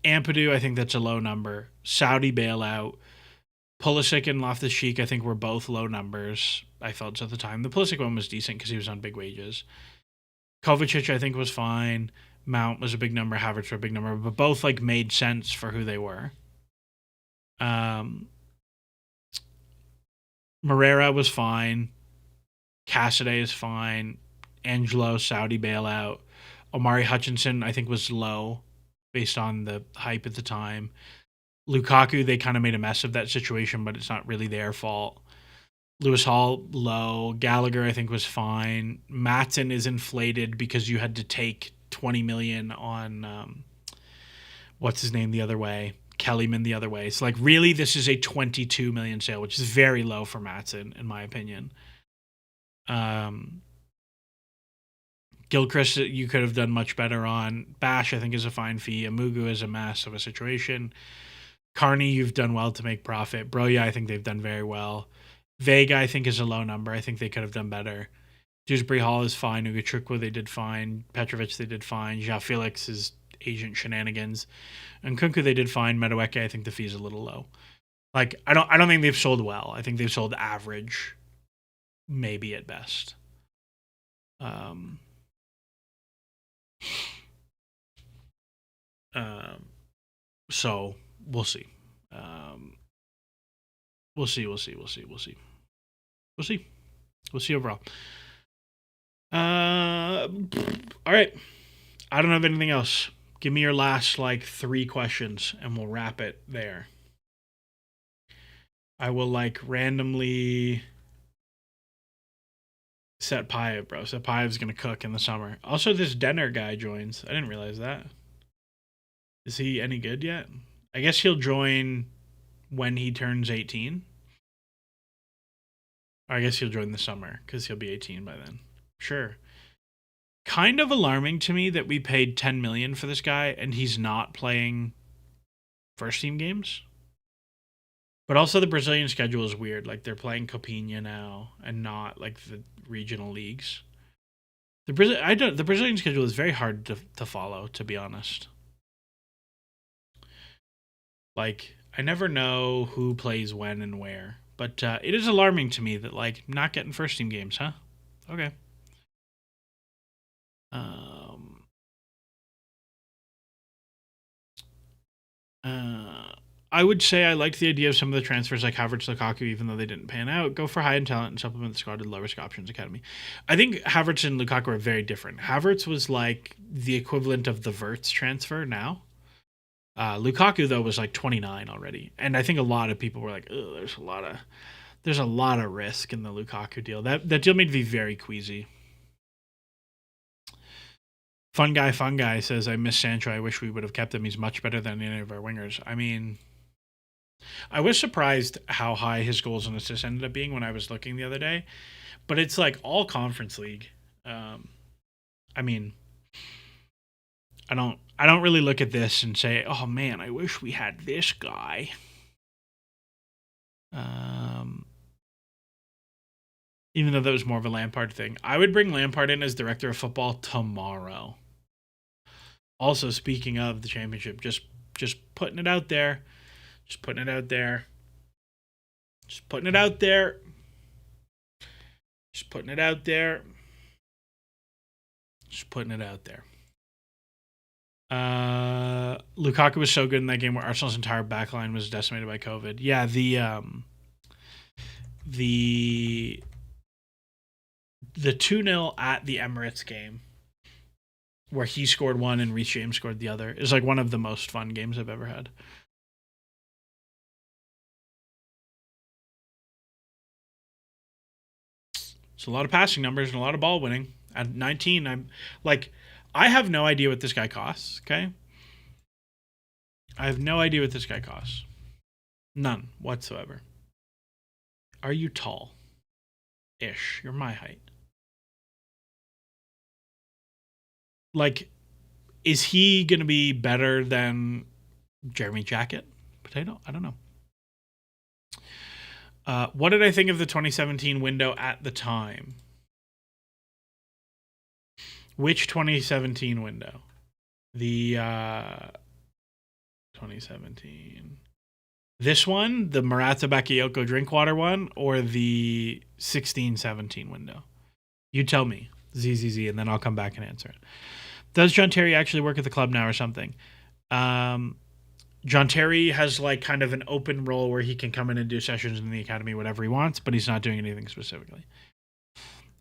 Ampadu, I think that's a low number. Saudi bailout. Pulisic and Loftus Cheek, I think were both low numbers. I felt at the time. The Pulisic one was decent because he was on big wages. Kovacic, I think, was fine. Mount was a big number. Havertz were a big number, but both like made sense for who they were. Um, Morera was fine. Cassidy is fine. Angelo, Saudi bailout. Omari Hutchinson, I think, was low based on the hype at the time. Lukaku, they kind of made a mess of that situation, but it's not really their fault. Lewis Hall, low. Gallagher, I think, was fine. Matson is inflated because you had to take 20 million on what's his name the other way, Kellyman the other way. So like really, this is a 22 million sale, which is very low for Matson in my opinion. Um, Gilchrist, you could have done much better on. Bash, I think, is a fine fee. Amugu is a mess of a situation. Carney, you've done well to make profit. Broya, I think they've done very well. Vega, I think, is a low number. I think they could have done better. Dewsbury Hall is fine. Ugatrukwa, they did fine. Petrovic, they did fine. Ja Felix is agent shenanigans. And Kunku, they did fine. Medaweke, I think the fee is a little low. Like, I don't think they've sold well. I think they've sold average, maybe at best. Um, um, so we'll see. Um, we'll see. We'll see. We'll see. We'll see. We'll see. We'll see overall. All right. I don't have anything else. Give me your last like 3 questions, and we'll wrap it there. I will like randomly. Set Paev, bro. Set Paev's gonna cook in the summer. Also, this Denner guy joins. I didn't realize that. Is he any good yet? I guess he'll join when he turns 18. Or I guess he'll join the summer because he'll be 18 by then. Sure. Kind of alarming to me that we paid 10 million for this guy and he's not playing first team games. But also the Brazilian schedule is weird. Like they're playing Copinha now and not like the regional leagues. The Brazilian schedule is very hard to follow, to be honest. Like I never know who plays when and where. But it is alarming to me that like not getting first team games, huh? Okay. Um, uh, I would say I liked the idea of some of the transfers like Havertz, Lukaku, even though they didn't pan out. Go for high end talent and supplement the squad with low risk options academy. I think Havertz and Lukaku are very different. Havertz was like the equivalent of the Wirtz transfer now. Lukaku though was like 29 already, and I think a lot of people were like, "Oh, there's a lot of risk in the Lukaku deal." That deal made me very queasy. Fun guy says, I miss Sancho. I wish we would have kept him. He's much better than any of our wingers. I mean, I was surprised how high his goals and assists ended up being when I was looking the other day, but it's like all conference league. Um, I mean, I don't really look at this and say, oh man, I wish we had this guy. Um, Even though that was more of a Lampard thing, I would bring Lampard in as director of football tomorrow. Also, speaking of the championship, just putting it out there. Just putting it out there. Just putting it out there. Just putting it out there. Just putting it out there. Lukaku was so good in that game where Arsenal's entire backline was decimated by COVID. Yeah, the 2-0 at the Emirates game where he scored one and Reece James scored the other is like one of the most fun games I've ever had. It's a lot of passing numbers and a lot of ball winning. At 19, I have no idea what this guy costs, okay? I have no idea what this guy costs. None whatsoever. Are you tall? Ish. You're my height. Like, is he going to be better than Jeremy Jacket? Potato? I don't know. What did I think of the 2017 window at the time? Which 2017 window? The 2017. This one, the Morata Bakayoko Drinkwater one, or the 16-17 window? You tell me. ZZZ, and then I'll come back and answer it. Does John Terry actually work at the club now or something? John Terry has like kind of an open role where he can come in and do sessions in the academy, whatever he wants, but he's not doing anything specifically.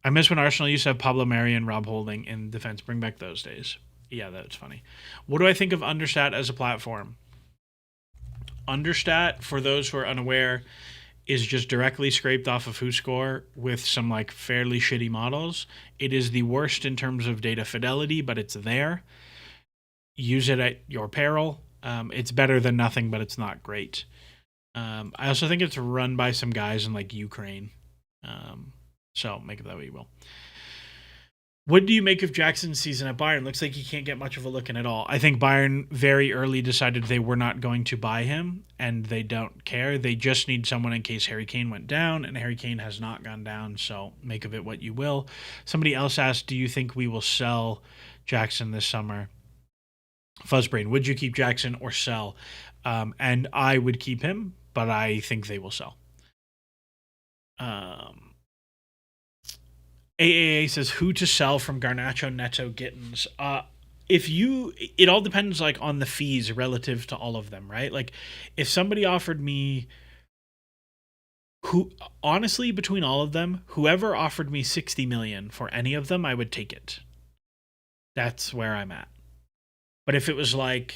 I miss when Arsenal used to have Pablo Mari and Rob Holding in defense. Bring back those days. Yeah, that's funny. What do I think of Understat as a platform? Understat, for those who are unaware, is just directly scraped off of WhoScore with some like fairly shitty models. It is the worst in terms of data fidelity, but it's there. Use it at your peril. It's better than nothing, but it's not great. I also think it's run by some guys in like Ukraine. So make of that what you will. What do you make of Jackson's season at Bayern? Looks like he can't get much of a look in at all. I think Bayern very early decided they were not going to buy him, and they don't care. They just need someone in case Harry Kane went down, and Harry Kane has not gone down, so make of it what you will. Somebody else asked, do you think we will sell Jackson this summer? Fuzzbrain, would you keep Jackson or sell? And I would keep him, but I think they will sell. AAA says who to sell from Garnacho, Neto, Gittins. It all depends like on the fees relative to all of them, right? Like if somebody offered me, who honestly between all of them, whoever offered me 60 million for any of them, I would take it. That's where I'm at. But if it was like,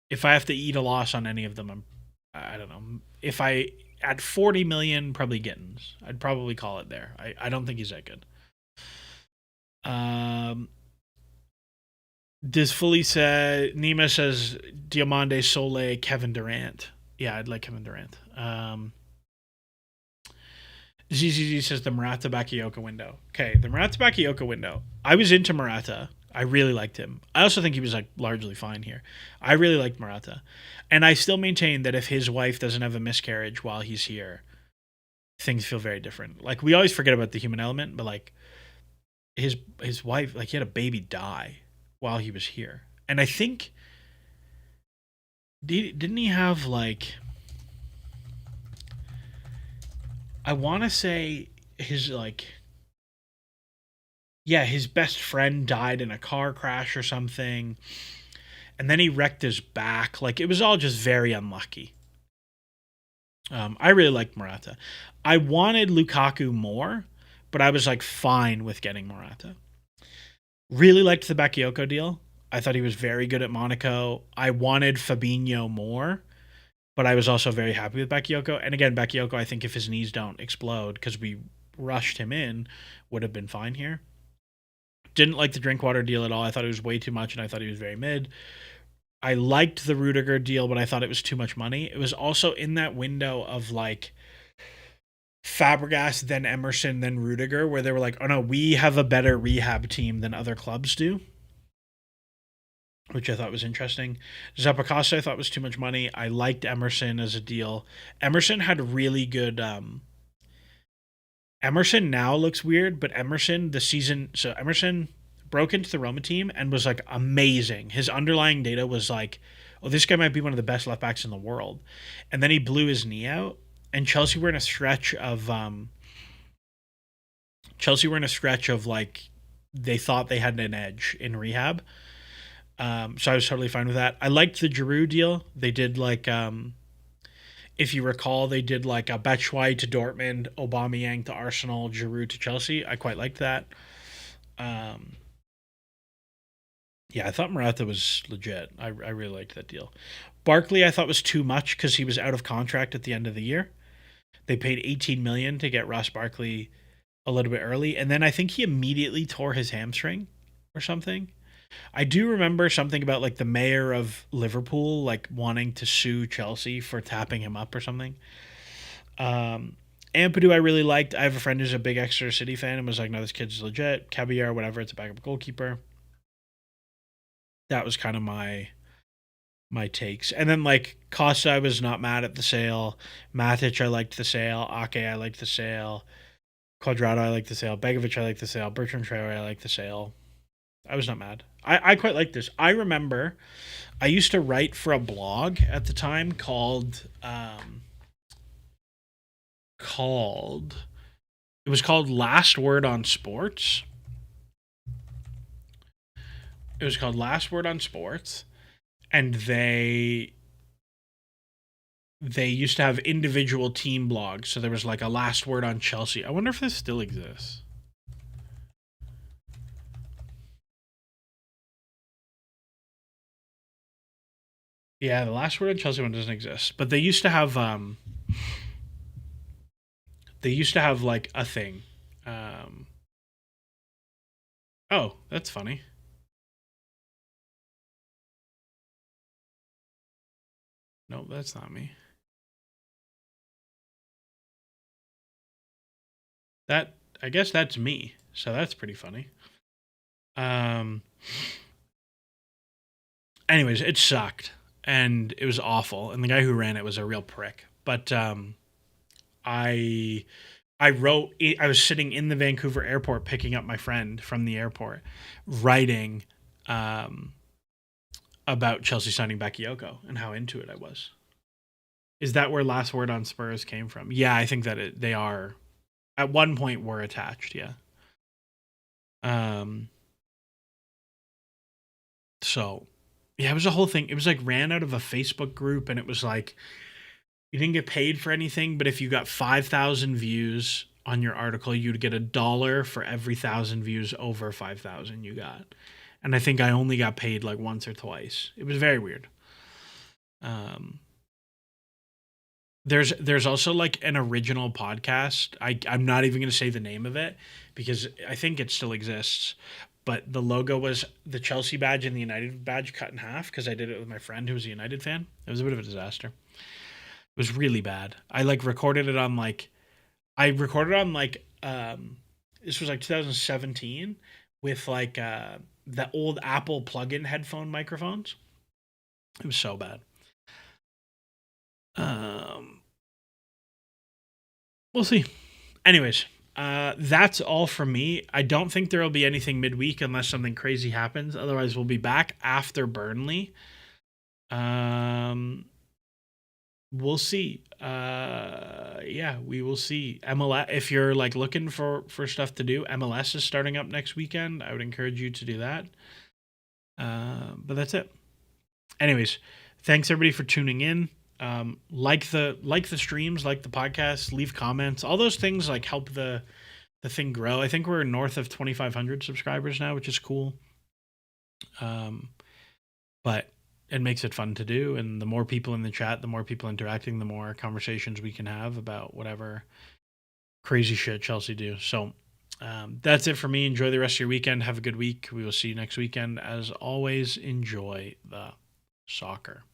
if I have to eat a loss on any of them, I don't know. If I at 40 million, probably Gittins. I'd probably call it there. I don't think he's that good. Um, Does fully say Nima says Diamande Sole Kevin Durant. Yeah, I'd like Kevin Durant. ZZZ says the Murata Bakayoko window. Okay, the Murata Bakayoko window. I was into Murata. I really liked him. I also think he was like largely fine here. I really liked Murata. And I still maintain that if his wife doesn't have a miscarriage while he's here, things feel very different. Like we always forget about the human element, but like his wife, like he had a baby die while he was here. And I think didn't he have like I want to say his like yeah, his best friend died in a car crash or something, and then he wrecked his back. Like it was all just very unlucky. I really liked Murata. I wanted Lukaku more, but I was like fine with getting Murata. Really liked the Bakayoko deal. I thought he was very good at Monaco. I wanted Fabinho more, but I was also very happy with Bakayoko. And again, Bakayoko, I think if his knees don't explode because we rushed him in, would have been fine here. Didn't like the Drinkwater deal at all. I thought it was way too much, and I thought he was very mid. I liked the Rudiger deal, but I thought it was too much money. It was also in that window of like Fabregas, then Emerson, then Rudiger, where they were like, oh no, we have a better rehab team than other clubs do, which I thought was interesting. Zappacosta I thought was too much money. I liked Emerson as a deal. Emerson had really good. Emerson now looks weird, but Emerson the season so Emerson broke into the Roma team and was like amazing. His underlying data was like, oh, this guy might be one of the best left backs in the world, and then he blew his knee out. And Chelsea were in a stretch of like they thought they had an edge in rehab. So I was totally fine with that. I liked the Giroud deal. They did like if you recall, they did like a Batshuayi to Dortmund, Aubameyang to Arsenal, Giroud to Chelsea. I quite liked that. Um, yeah, I thought Morata was legit. I really liked that deal. Barkley, I thought was too much because he was out of contract at the end of the year. They paid 18 million to get Ross Barkley a little bit early, and then I think he immediately tore his hamstring or something. I do remember something about like the mayor of Liverpool like wanting to sue Chelsea for tapping him up or something. Um, Ampadu I really liked. I have a friend who's a big Exeter City fan and was like, "No, this kid's legit." Caballero, whatever. It's a backup goalkeeper. That was kind of my takes. And then like Costa, I was not mad at the sale. Matic, I liked the sale. Ake, I liked the sale. Quadrado, I liked the sale. Begovic, I liked the sale. Bertrand Traore, I liked the sale. I was not mad. I quite like this. I remember I used to write for a blog at the time called it was called Last Word on Sports. It was called Last Word on Sports, and they used to have individual team blogs. So there was like a Last Word on Chelsea. I wonder if this still exists. Yeah, the Last Word on Chelsea one doesn't exist, but they used to have like a thing. Um, oh, that's funny. No, that's not me. That I guess that's me. So that's pretty funny. Um. Anyways, it sucked and it was awful, and the guy who ran it was a real prick. But I I wrote. I was sitting in the Vancouver airport picking up my friend from the airport, writing um, about Chelsea signing Bakayoko and how into it I was. Is that where Last Word on Spurs came from? Yeah, I think that they are at one point were attached. Yeah. Um. So yeah, it was a whole thing. It was like ran out of a Facebook group, and it was like you didn't get paid for anything, but if you got 5,000 views on your article, you'd get $1 for every 1,000 views over 5,000 you got. And I think I only got paid like once or twice. It was very weird. Um, There's also like an original podcast. I'm not even going to say the name of it because I think it still exists. But the logo was the Chelsea badge and the United badge cut in half because I did it with my friend who was a United fan. It was a bit of a disaster. It was really bad. I like recorded it on like I recorded on like this was like 2017 with like the old Apple plug-in headphone microphones. It was so bad. Um, we'll see. Anyways, that's all from me. I don't think there will be anything midweek unless something crazy happens. Otherwise, we'll be back after Burnley. Um, we'll see. Yeah, we will see. MLS. If you're like looking for stuff to do, MLS is starting up next weekend. I would encourage you to do that. But that's it. Anyways, thanks everybody for tuning in. Like the streams, like the podcast, leave comments. All those things like help the thing grow. I think we're north of 2,500 subscribers now, which is cool. But it makes it fun to do, and the more people in the chat, the more people interacting, the more conversations we can have about whatever crazy shit Chelsea do. So that's it for me. Enjoy the rest of your weekend. Have a good week. We will see you next weekend. As always, enjoy the soccer.